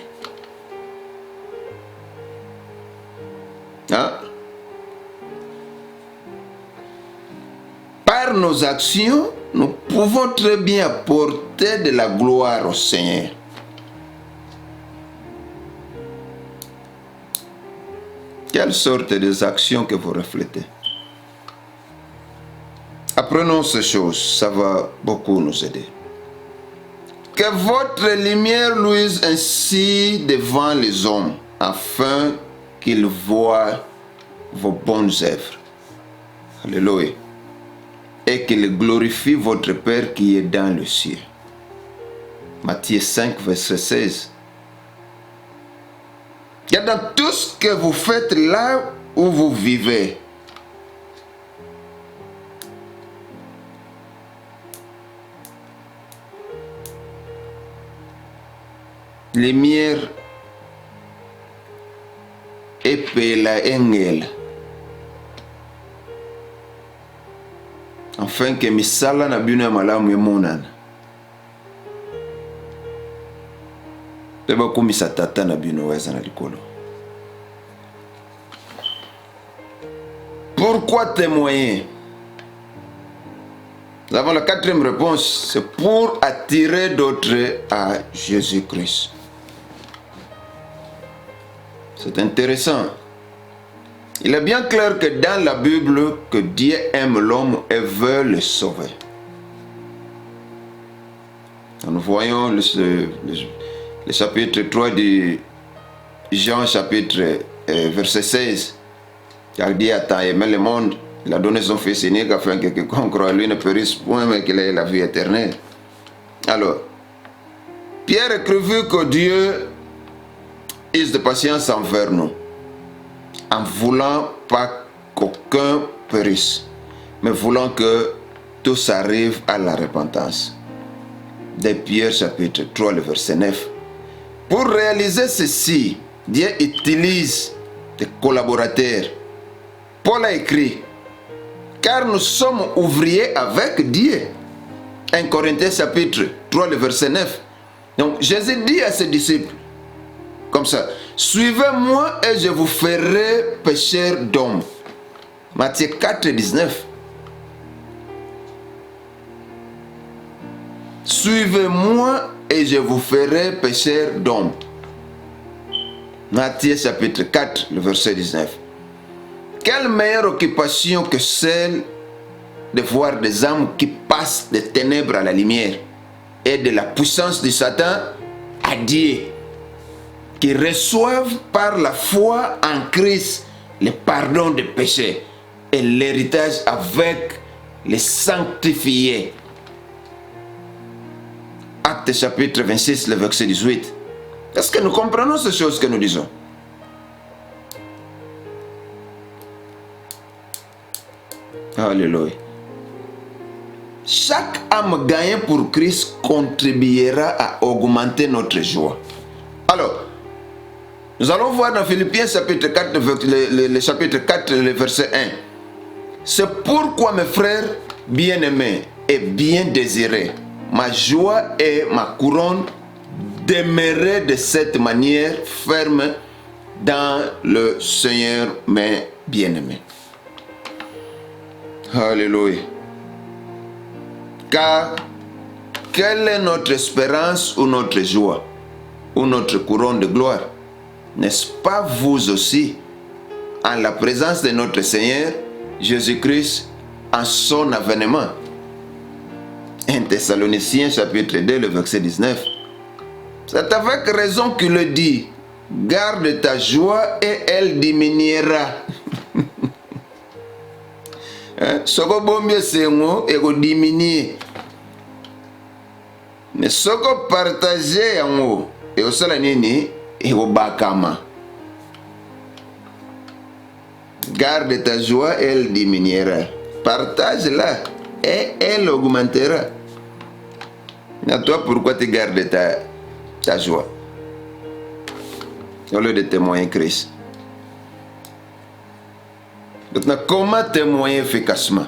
Hein? Par nos actions, nous pouvons très bien apporter de la gloire au Seigneur. Quelle sorte des actions que vous reflétez? Apprenons ces choses, ça va beaucoup nous aider. Que votre lumière luise ainsi devant les hommes, afin qu'ils voient vos bonnes œuvres. Alléluia. Et qu'ils glorifient votre Père qui est dans le ciel. Matthieu 5, verset 16. Il y a dans tout ce que vous faites là où vous vivez, lumière epela engela afin que misala na bino ya malamu emonana mpe bakumisa tata na bino oyo aza na likolo. Pourquoi témoigner? Nous avons la quatrième réponse, c'est pour attirer d'autres à Jésus-Christ. C'est intéressant. Il est bien clair que dans la Bible, que Dieu aime l'homme et veut le sauver. Nous voyons le chapitre 3 de Jean, chapitre verset 16. Car Dieu a tant aimé le monde, il a donné son Fils unique afin que quiconque croit en lui ne périsse point, mais qu'il ait la vie éternelle. Alors, Pierre écrivit que Dieu use de patience envers nous, en voulant pas qu'aucun périsse, mais voulant que tous arrivent à la repentance. De Pierre chapitre 3, le verset 9. Pour réaliser ceci, Dieu utilise des collaborateurs. Paul a écrit, car nous sommes ouvriers avec Dieu. 1 Corinthiens chapitre 3, le verset 9. Donc Jésus dit à ses disciples, comme ça, suivez-moi et je vous ferai pécheurs d'hommes. Matthieu 4, 19. Suivez-moi et je vous ferai pécheurs d'hommes. Matthieu chapitre 4, le verset 19. Quelle meilleure occupation que celle de voir des âmes qui passent des ténèbres à la lumière et de la puissance de Satan à Dieu, qui reçoivent par la foi en Christ le pardon des péchés et l'héritage avec les sanctifiés. Actes chapitre 26, le verset 18. Est-ce que nous comprenons ces choses que nous disons? Alléluia. Chaque âme gagnée pour Christ contribuera à augmenter notre joie. Alors, nous allons voir dans Philippiens chapitre 4, le chapitre 4, le verset 1. C'est pourquoi mes frères bien-aimés et bien désirés, ma joie et ma couronne, demeurez de cette manière ferme dans le Seigneur, mes bien-aimés. Alléluia. Car quelle est notre espérance ou notre joie ou notre couronne de gloire? N'est-ce pas vous aussi, en la présence de notre Seigneur Jésus-Christ, en son avènement? 1 Thessaloniciens chapitre 2, le verset 19. C'est avec raison qu'il le dit. Garde ta joie et elle diminuera. Soko bombie sengo ego diminuer. Mais soko partager yango e osala nini ego bakama. Garde ta joie, elle diminuera. Partage-la et elle augmentera. Mais toi, pourquoi tu gardes ta joie au lieu de témoigner Christ? Maintenant, comment témoigner efficacement?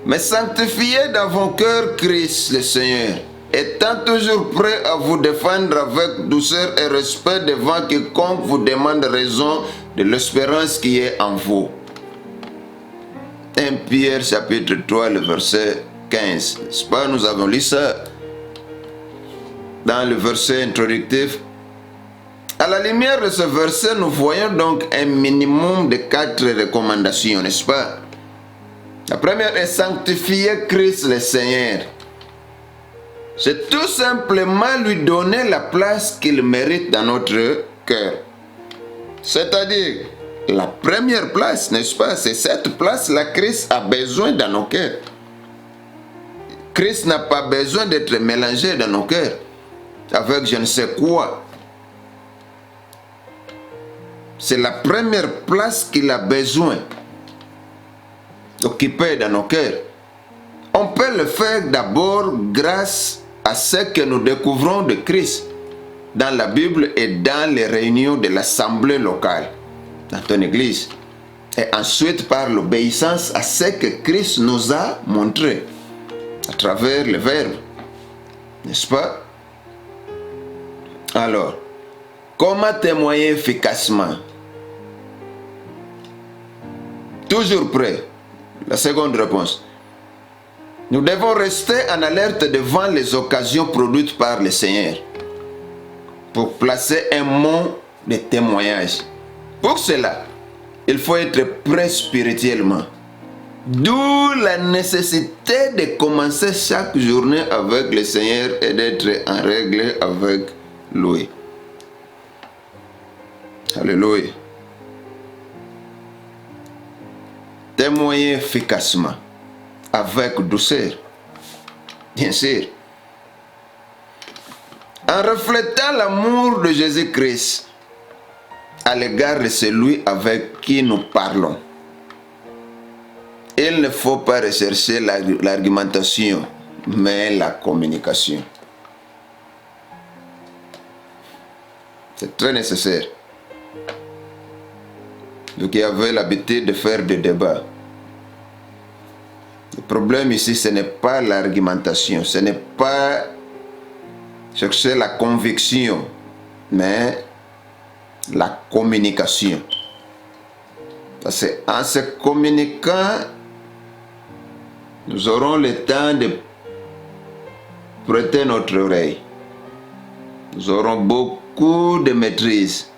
Mais sanctifiez dans vos cœurs Christ le Seigneur, étant toujours prêt à vous défendre avec douceur et respect devant quiconque vous demande raison de l'espérance qui est en vous. 1 Pierre chapitre 3, le verset 15. N'est-ce pas? Nous avons lu ça dans le verset introductif. À la lumière de ce verset, nous voyons donc un minimum de 4 recommandations, n'est-ce pas? La première est sanctifier Christ le Seigneur. C'est tout simplement lui donner la place qu'il mérite dans notre cœur. C'est-à-dire, la première place, n'est-ce pas? C'est cette place-là que Christ a besoin dans nos cœurs. Christ n'a pas besoin d'être mélangé dans nos cœurs avec je ne sais quoi. C'est la première place qu'il a besoin d'occuper dans nos cœurs. On peut le faire d'abord grâce à ce que nous découvrons de Christ dans la Bible et dans les réunions de l'assemblée locale, dans ton église. Et ensuite par l'obéissance à ce que Christ nous a montré à travers le Verbe. N'est-ce pas? Alors, comment témoigner efficacement? Toujours prêt. La seconde réponse. Nous devons rester en alerte devant les occasions produites par le Seigneur pour placer un mot de témoignage. Pour cela, il faut être prêt spirituellement. D'où la nécessité de commencer chaque journée avec le Seigneur et d'être en règle avec lui. Alléluia. Témoigner efficacement, avec douceur, bien sûr. En reflétant l'amour de Jésus-Christ à l'égard de celui avec qui nous parlons. Il ne faut pas rechercher l'argumentation, mais la communication. C'est très nécessaire. Vous qui avez l'habitude de faire des débats. Le problème ici, ce n'est pas l'argumentation, ce n'est pas chercher la conviction, mais la communication. Parce qu'en se communiquant, nous aurons le temps de prêter notre oreille. Nous aurons beaucoup de maîtrise.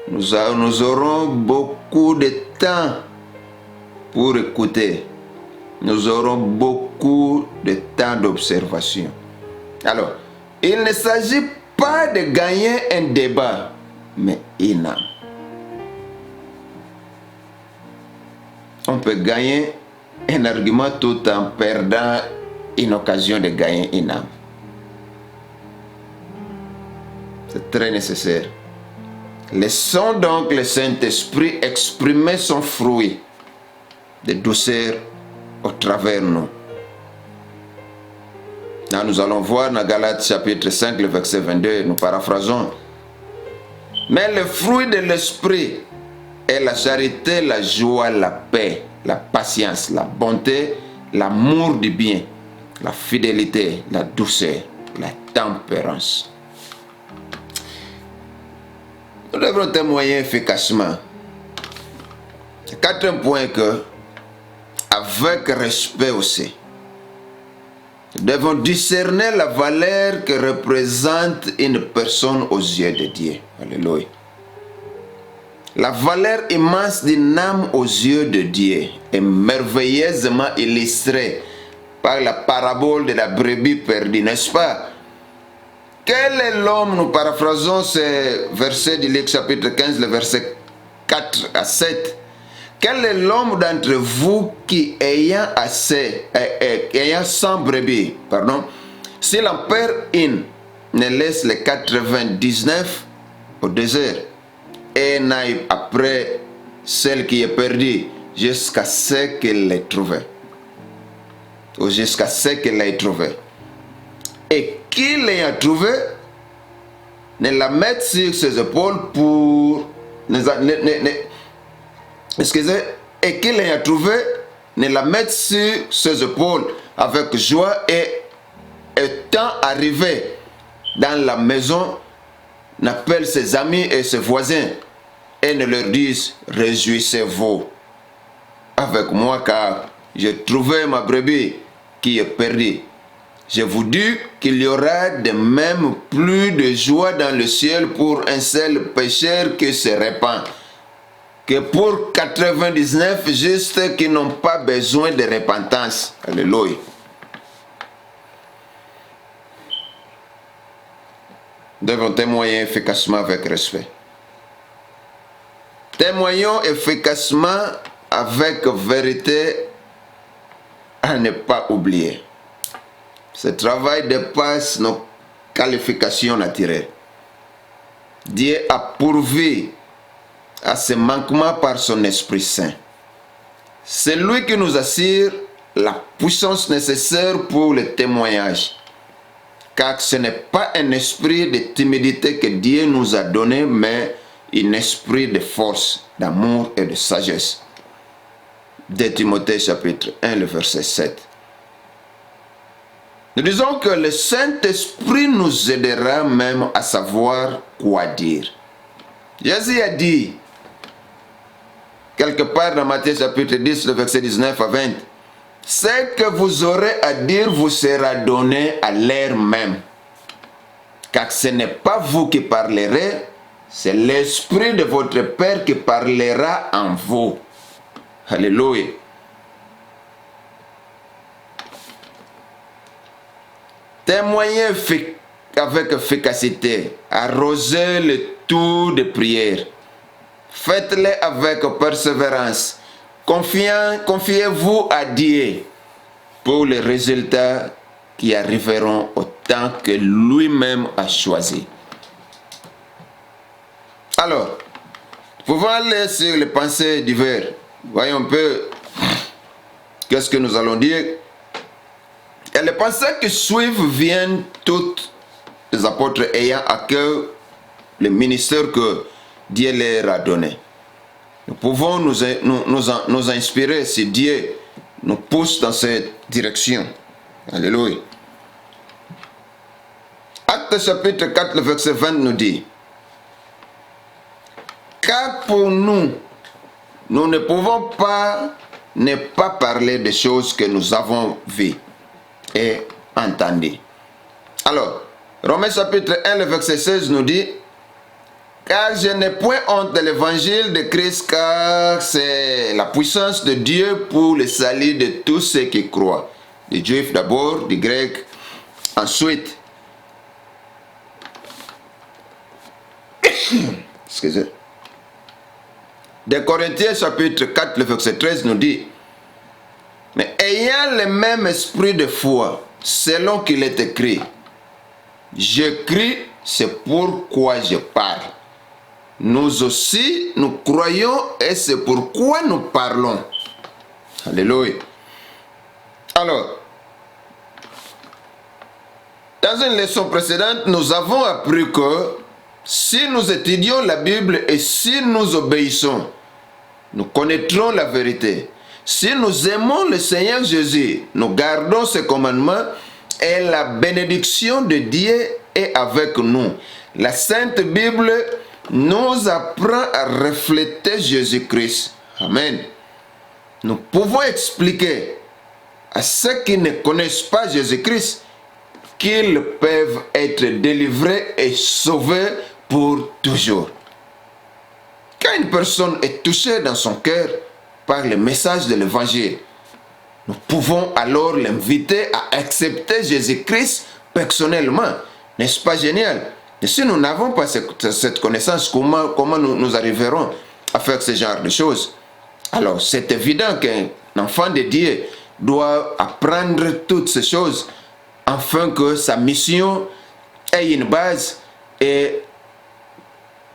Nous aurons beaucoup de temps pour écouter. Nous aurons beaucoup de temps d'observation. Alors, il ne s'agit pas de gagner un débat, mais une âme. On peut gagner un argument tout en perdant une occasion de gagner une âme. C'est très nécessaire. Laissons donc le Saint-Esprit exprimer son fruit de douceur au travers de nous. Là, nous allons voir dans Galates chapitre 5, le verset 22, nous paraphrasons. Mais le fruit de l'Esprit est la charité, la joie, la paix, la patience, la bonté, l'amour du bien, la fidélité, la douceur, la tempérance. Nous devrons témoigner efficacement. Quatrième point que, avec respect aussi, nous devons discerner la valeur que représente une personne aux yeux de Dieu. Alléluia. La valeur immense d'une âme aux yeux de Dieu est merveilleusement illustrée par la parabole de la brebis perdue, n'est-ce pas? Quel est l'homme, nous paraphrasons ce verset du Luc chapitre 15, le verset 4 à 7. Quel est l'homme d'entre vous qui, ayant 100 brebis, s'il en perd une, ne laisse les 99 au désert et n'aille après celle qui est perdue jusqu'à ce qu'elle l'ait trouvée. Ou jusqu'à ce qu'elle l'ait trouvée. Et qui l'ayant trouvée, ne la mette sur ses épaules pour... Excusez, et qu'il l'ayant trouvé, ne la mette sur ses épaules avec joie et étant arrivé dans la maison, n'appelle ses amis et ses voisins et ne leur dise, réjouissez-vous avec moi car j'ai trouvé ma brebis qui est perdue. Je vous dis qu'il y aura de même plus de joie dans le ciel pour un seul pécheur qui se répand que pour 99 justes qui n'ont pas besoin de repentance. Alléluia. Nous devons témoigner efficacement avec respect. Témoignons efficacement avec vérité à ne pas oublier. Ce travail dépasse nos qualifications naturelles. Dieu a pourvu à ce manquement par son Esprit Saint. C'est lui qui nous assure la puissance nécessaire pour le témoignage. car ce n'est pas un esprit de timidité que Dieu nous a donné, mais un esprit de force, d'amour et de sagesse. 2 Timothée chapitre 1, le verset 7. Nous disons que le Saint-Esprit nous aidera même à savoir quoi dire. Jésus a dit, quelque part dans Matthieu chapitre 10, le verset 19 à 20, « Ce que vous aurez à dire vous sera donné à l'heure même. Car ce n'est pas vous qui parlerez, c'est l'Esprit de votre Père qui parlera en vous. » Alléluia. Témoignez avec efficacité, arrosez le tout de prière. Faites-les avec persévérance. Confiez-vous à Dieu pour les résultats qui arriveront au temps que lui-même a choisi. Alors, pouvons aller sur les pensées diverses. Voyons un peu qu'est-ce que nous allons dire. Et les pensées qui suivent viennent toutes des apôtres ayant à cœur le ministère que Dieu leur a donné. Nous pouvons nous inspirer si Dieu nous pousse dans cette direction. Alléluia. Actes chapitre 4, le verset 20 nous dit, « Car pour nous, nous ne pouvons pas ne pas parler des choses que nous avons vues et entendues. » Alors, Romains chapitre 1, le verset 16 nous dit, « Car je n'ai point honte de l'évangile de Christ, car c'est la puissance de Dieu pour le salut de tous ceux qui croient. » Des Juifs d'abord, des Grecs ensuite. Excusez. Des Corinthiens chapitre 4, le verset 13 nous dit, « Mais ayant le même esprit de foi, selon qu'il est écrit, je crie, c'est pourquoi je parle. Nous aussi, nous croyons et c'est pourquoi nous parlons. » Alléluia. Alors, dans une leçon précédente, nous avons appris que si nous étudions la Bible et si nous obéissons, nous connaîtrons la vérité. Si nous aimons le Seigneur Jésus, nous gardons ses commandements et la bénédiction de Dieu est avec nous. La Sainte Bible nous apprend à refléter Jésus-Christ. Amen. Nous pouvons expliquer à ceux qui ne connaissent pas Jésus-Christ qu'ils peuvent être délivrés et sauvés pour toujours. Quand une personne est touchée dans son cœur par le message de l'évangile, nous pouvons alors l'inviter à accepter Jésus-Christ personnellement. N'est-ce pas génial? Et si nous n'avons pas cette connaissance, comment nous arriverons à faire ce genre de choses? Alors, c'est évident qu'un enfant de Dieu doit apprendre toutes ces choses afin que sa mission ait une base et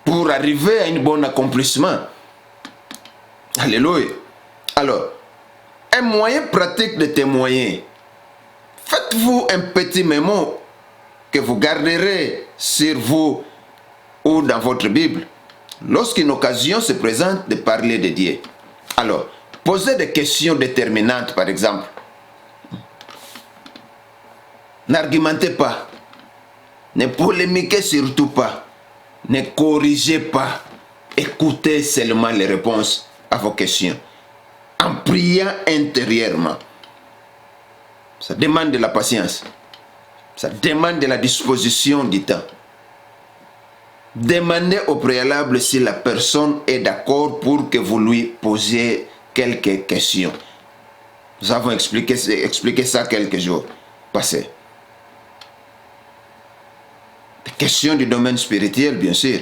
pour arriver à un bon accomplissement. Alléluia. Alors, un moyen pratique de témoigner. Faites-vous un petit mémo que vous garderez sur vous ou dans votre Bible lorsqu'une occasion se présente de parler de Dieu. Alors, posez des questions déterminantes, par exemple. N'argumentez pas. Ne polémiquez surtout pas. Ne corrigez pas. Écoutez seulement les réponses à vos questions. En priant intérieurement. Ça demande de la patience. Ça demande de la disposition du temps. Demandez au préalable si la personne est d'accord pour que vous lui posiez quelques questions. Nous avons expliqué ça quelques jours passés. Des questions du domaine spirituel, bien sûr.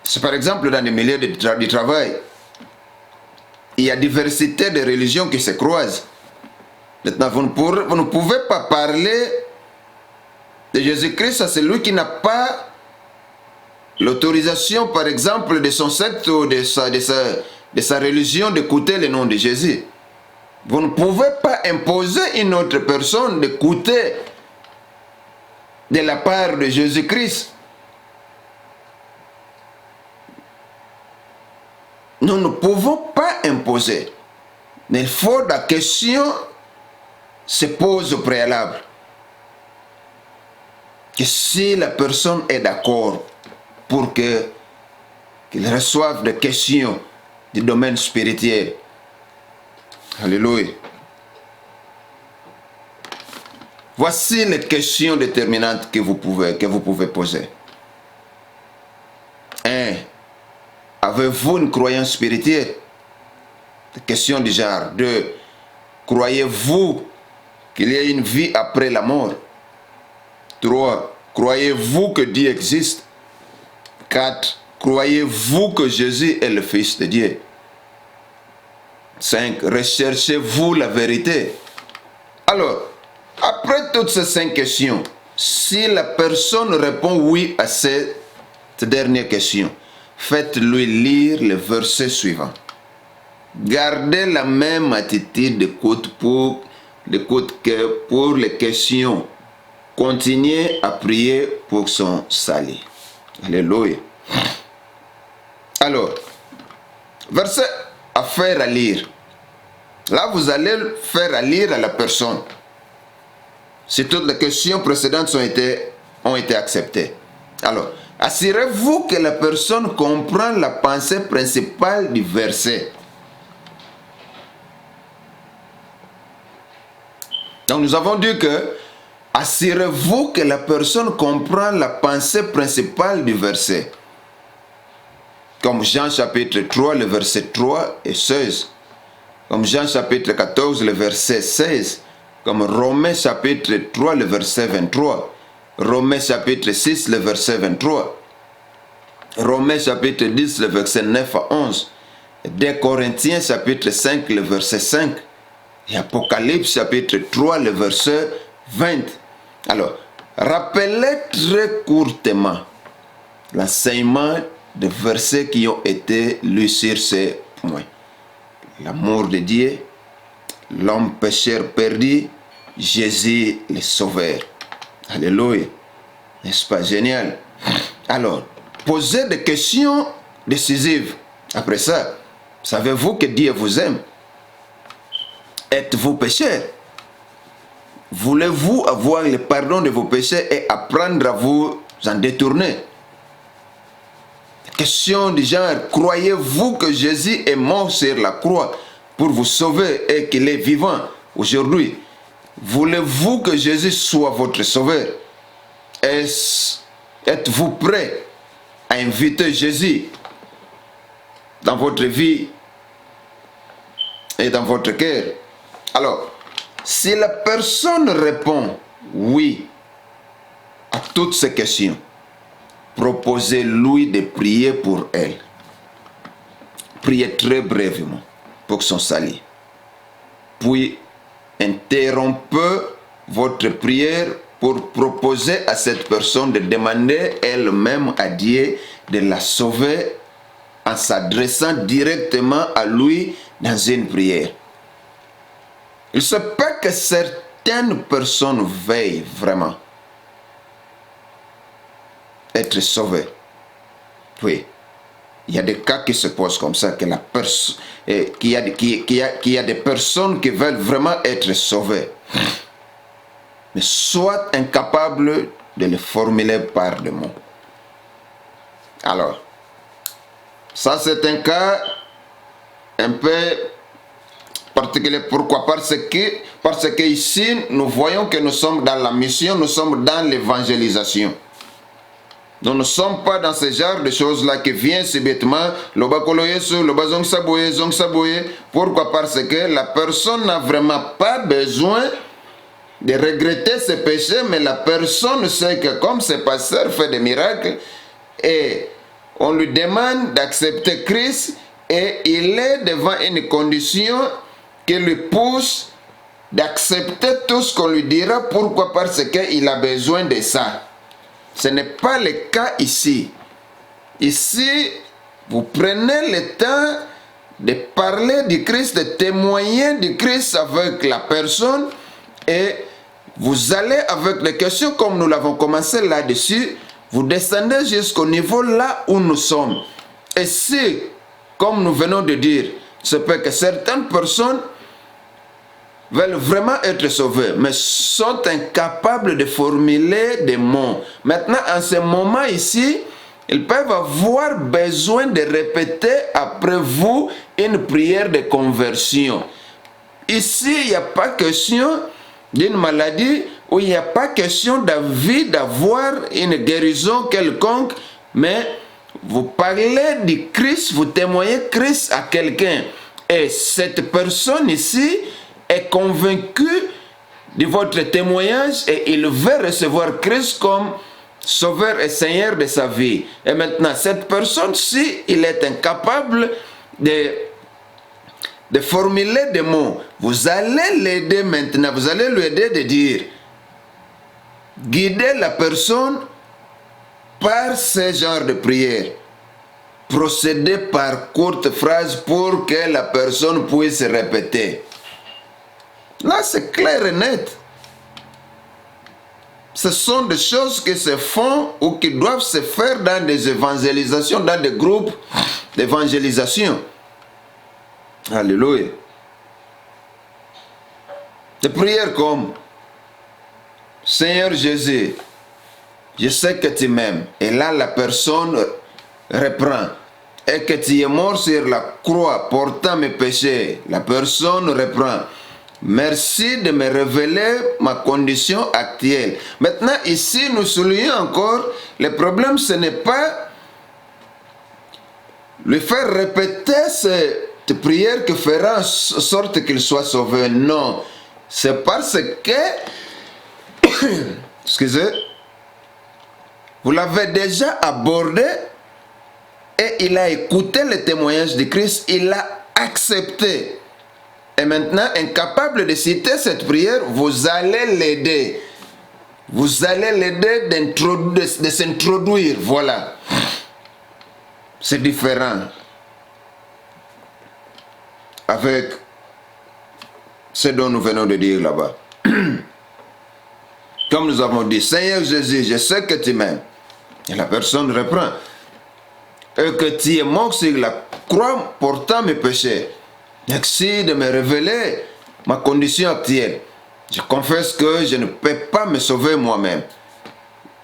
C'est par exemple dans les milieux du travail. Il y a diversité de religions qui se croisent. Maintenant, vous ne pouvez pas parler de Jésus-Christ à celui qui n'a pas l'autorisation, par exemple, de son secte ou de sa religion d'écouter le nom de Jésus. Vous ne pouvez pas imposer à une autre personne d'écouter de la part de Jésus-Christ. Nous ne pouvons pas imposer. Mais il faut la question se pose au préalable. Que si la personne est d'accord pour qu'il reçoive des questions du domaine spirituel. Alléluia. Voici les questions déterminantes que vous pouvez poser. 1. Avez-vous une croyance spirituelle? Question du genre. 2. Croyez-vous qu'il y a une vie après la mort? 3. Croyez-vous que Dieu existe? 4. Croyez-vous que Jésus est le Fils de Dieu? 5. Recherchez-vous la vérité? Alors, après toutes ces 5 questions, si la personne répond oui à cette dernière question, faites-lui lire le verset suivant. Gardez la même attitude d'écoute que pour les questions. Continuez à prier pour son salut. Alléluia. Alors, verset à faire à lire. Là, vous allez faire à lire à la personne. Si toutes les questions précédentes ont été acceptées. Alors, assurez-vous que la personne comprend la pensée principale du verset. Donc, nous avons dit que assurez-vous que la personne comprend la pensée principale du verset. Comme Jean chapitre 3, le verset 3 et 16. Comme Jean chapitre 14, le verset 16. Comme Romains chapitre 3, le verset 23. Romains chapitre 6, le verset 23. Romains chapitre 10, le verset 9 à 11. Et 2 Corinthiens chapitre 5, le verset 5. Et Apocalypse chapitre 3, le verset 20. Alors, rappelez très courtement l'enseignement des versets qui ont été lus sur ces points. L'amour de Dieu, l'homme pécheur perdu, Jésus le sauveur. Alléluia. N'est-ce pas génial? Alors, posez des questions décisives. Après ça, savez-vous que Dieu vous aime? Êtes-vous pécheur? Voulez-vous avoir le pardon de vos péchés et apprendre à vous en détourner? Question du genre, croyez-vous que Jésus est mort sur la croix pour vous sauver et qu'il est vivant aujourd'hui? Voulez-vous que Jésus soit votre sauveur? Êtes-vous prêt à inviter Jésus dans votre vie et dans votre cœur? Alors, si la personne répond oui à toutes ces questions, proposez-lui de prier pour elle. Priez très brièvement pour son salut. Puis, interrompez votre prière pour proposer à cette personne de demander elle-même à Dieu de la sauver en s'adressant directement à lui dans une prière. Il se peut que certaines personnes veuillent vraiment être sauvées. Oui, il y a des cas qui se posent comme ça, qu'il y a des personnes qui veulent vraiment être sauvées, mais soit incapables de le formuler par des mots. Alors, ça c'est un cas un peu particulier. Pourquoi? Parce que ici, nous voyons que nous sommes dans la mission, nous sommes dans l'évangélisation. Nous ne sommes pas dans ce genre de choses-là qui viennent subitement. Pourquoi? Parce que la personne n'a vraiment pas besoin de regretter ses péchés, mais la personne sait que comme ce pasteur fait des miracles, et on lui demande d'accepter Christ, et il est devant une condition qui lui pousse d'accepter tout ce qu'on lui dira. Pourquoi? Parce qu'il a besoin de ça. Ce n'est pas le cas ici. Ici, vous prenez le temps de parler du Christ, de témoigner du Christ avec la personne, et vous allez avec les questions comme nous l'avons commencé là-dessus, vous descendez jusqu'au niveau là où nous sommes. Et si, comme nous venons de dire, c'est peut que certaines personnes veulent vraiment être sauvées, mais sont incapables de formuler des mots. Maintenant, en ce moment ici, ils peuvent avoir besoin de répéter après vous une prière de conversion. Ici, il n'y a pas question d'une maladie où il n'y a pas question d'avoir une guérison quelconque, mais vous parlez du Christ, vous témoignez Christ à quelqu'un. Et cette personne ici est convaincue de votre témoignage et il veut recevoir Christ comme Sauveur et Seigneur de sa vie. Et maintenant, cette personne-ci, il est incapable de formuler des mots. Vous allez l'aider maintenant, vous allez lui aider de dire, guidez la personne par ce genre de prière. Procédez par courtes phrases pour que la personne puisse répéter. Là, c'est clair et net. Ce sont des choses qui se font ou qui doivent se faire dans des évangélisations, dans des groupes d'évangélisation. Alléluia. Des prières comme Seigneur Jésus, je sais que tu m'aimes. Et là, la personne reprend. Et que tu es mort sur la croix portant mes péchés. La personne reprend. Merci de me révéler ma condition actuelle. Maintenant, ici, nous soulignons encore, le problème, ce n'est pas lui faire répéter cette prière qui fera en sorte qu'il soit sauvé. Non. C'est parce que, excusez, vous l'avez déjà abordé et il a écouté le témoignage de Christ, il a accepté. Et maintenant, incapable de citer cette prière, vous allez l'aider. Vous allez l'aider de s'introduire. Voilà. C'est différent. Avec ce dont nous venons de dire là-bas. Comme nous avons dit, Seigneur Jésus, je sais que tu m'aimes. Et la personne reprend. Et que tu es mort sur la croix portant mes péchés. Merci de me révéler ma condition actuelle. Je confesse que je ne peux pas me sauver moi-même.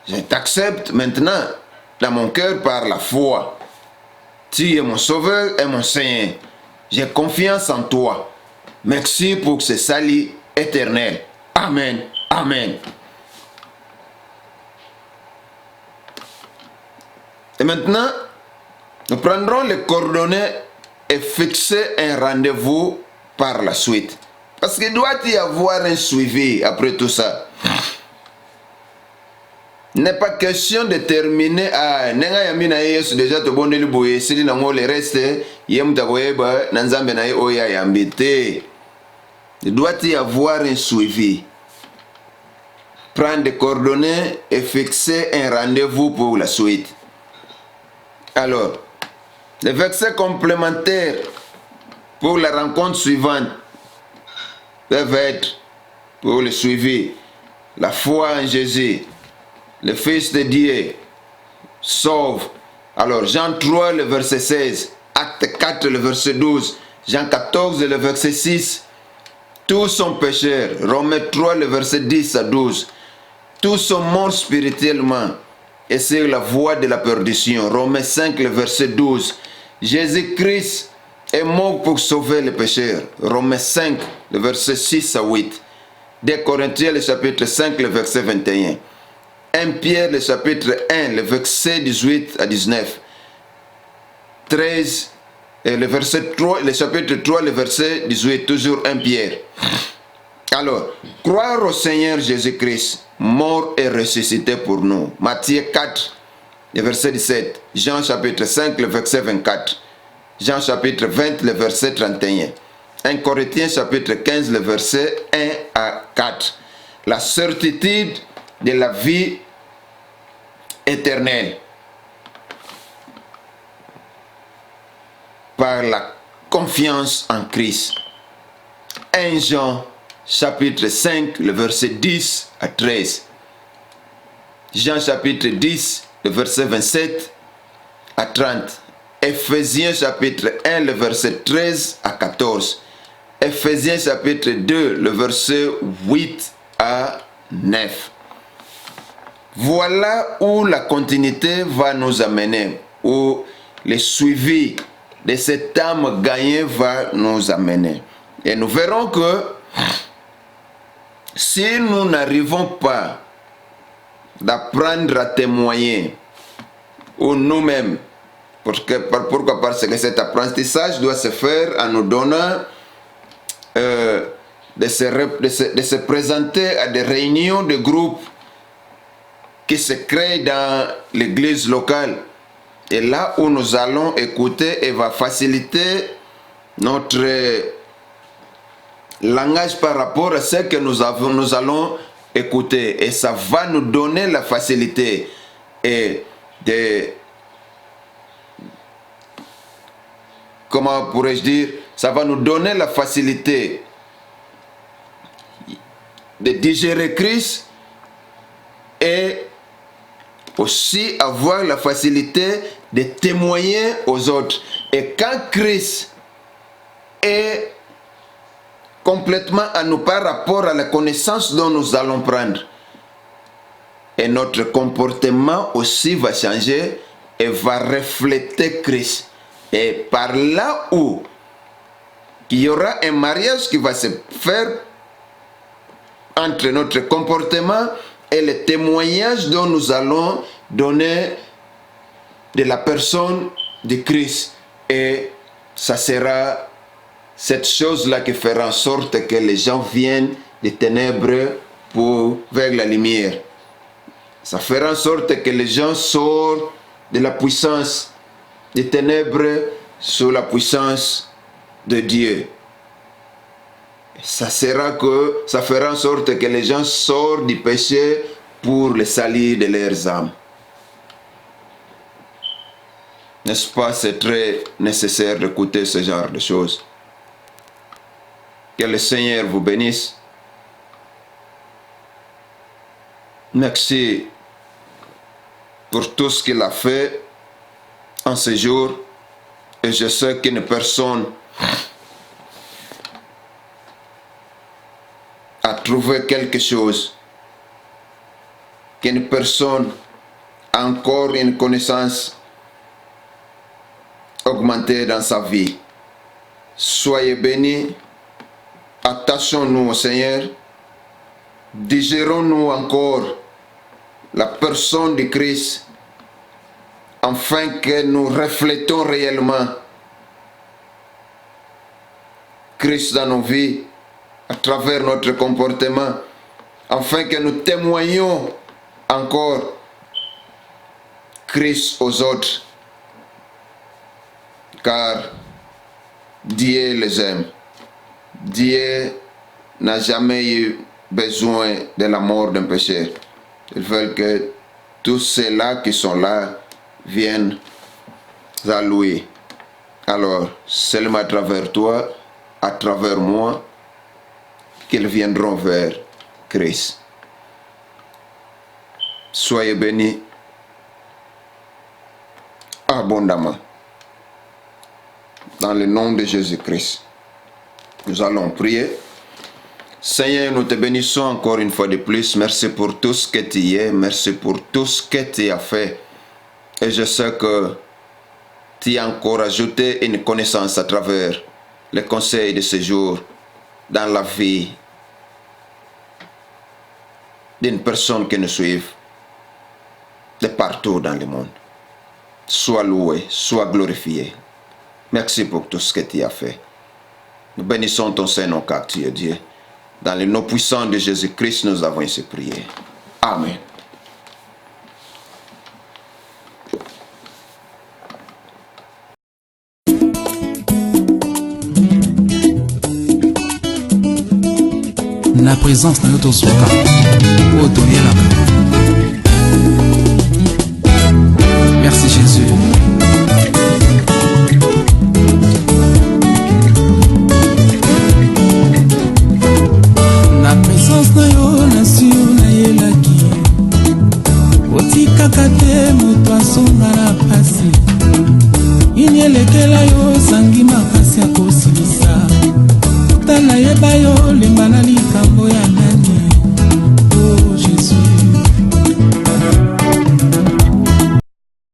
Je t'accepte maintenant dans mon cœur par la foi. Tu es mon sauveur et mon Seigneur. J'ai confiance en toi. Merci pour ce salut éternel. Amen. Amen. Et maintenant, nous prendrons les coordonnées et fixer un rendez-vous par la suite. Parce qu'il doit y avoir un suivi après tout ça. Il n'est pas question de terminer à nenga yamina yesu déjà to bondeli boye sili nango le reste yem taboyeba nanzambe na oya yambite. Il doit y avoir un suivi. Prendre des coordonnées et fixer un rendez-vous pour la suite. Alors, les versets complémentaires pour la rencontre suivante peuvent être pour le suivi. La foi en Jésus, le Fils de Dieu, sauve. Alors, Jean 3, le verset 16, Acte 4, le verset 12, Jean 14, le verset 6, tous sont pécheurs. Romains 3, le verset 10 à 12, tous sont morts spirituellement et c'est la voie de la perdition. Romains 5, le verset 12, Jésus-Christ est mort pour sauver les pécheurs. Romains 5, le verset 6 à 8. 2 Corinthiens, le chapitre 5, le verset 21. 1 Pierre, le chapitre 1, le verset 18 à 19. 13, et le verset 3, le chapitre 3, le verset 18, toujours 1 Pierre. Alors, croire au Seigneur Jésus-Christ, mort et ressuscité pour nous. Matthieu 4, le verset 17. Jean chapitre 5, le verset 24. Jean chapitre 20, le verset 31. 1 Corinthiens chapitre 15, le verset 1 à 4. La certitude de la vie éternelle par la confiance en Christ. 1 Jean chapitre 5, le verset 10 à 13. Jean chapitre 10, le verset 27 à 30. Ephésiens chapitre 1, le verset 13 à 14. Ephésiens chapitre 2, le verset 8 à 9. Voilà où la continuité va nous amener, où le suivi de cette âme gagnée va nous amener. Et nous verrons que si nous n'arrivons pas d'apprendre à témoigner, ou nous-mêmes, pourquoi? Parce que cet apprentissage doit se faire en nous donnant de se présenter à des réunions de groupes qui se créent dans l'église locale. Et là où nous allons écouter et va faciliter notre langage par rapport à ce que nous allons écouter. Et ça va nous donner la facilité et comment pourrais-je dire, ça va nous donner la facilité de digérer Christ et aussi avoir la facilité de témoigner aux autres. Et quand Christ est complètement à nous par rapport à la connaissance dont nous allons prendre, et notre comportement aussi va changer et va refléter Christ. Et par là où il y aura un mariage qui va se faire entre notre comportement et le témoignage dont nous allons donner de la personne de Christ. Et ça sera cette chose-là qui fera en sorte que les gens viennent des ténèbres vers la lumière. Ça fera en sorte que les gens sortent de la puissance des ténèbres sous la puissance de Dieu. Ça fera en sorte que les gens sortent du péché pour le salut de leurs âmes. N'est-ce pas? C'est très nécessaire d'écouter ce genre de choses. Que le Seigneur vous bénisse. Merci pour tout ce qu'il a fait en ce jour. Et je sais qu'une personne a trouvé quelque chose, qu'une personne a encore une connaissance augmentée dans sa vie. Soyez bénis, attachons-nous au Seigneur, digérons-nous encore la personne de Christ, afin que nous reflétons réellement Christ dans nos vies, à travers notre comportement, afin que nous témoignions encore Christ aux autres, car Dieu les aime. Dieu n'a jamais eu besoin de la mort d'un pécheur. Il veut que tous ceux-là qui sont là viennent à lui. Alors, seulement à travers toi, à travers moi, qu'ils viendront vers Christ. Soyez bénis abondamment. Dans le nom de Jésus-Christ, nous allons prier. Seigneur, nous te bénissons encore une fois de plus. Merci pour tout ce que tu es. Merci pour tout ce que tu as fait. Et je sais que tu as encore ajouté une connaissance à travers les conseils de ce jour dans la vie d'une personne qui nous suit de partout dans le monde. Sois loué, sois glorifié. Merci pour tout ce que tu as fait. Nous bénissons ton Saint-Nom car tu es Dieu. Dans le nom puissant de Jésus-Christ, nous avons ainsi prié. Amen.
La présence de notre soka au merci Jésus. asonga na pasi ini elekela yo sangi maka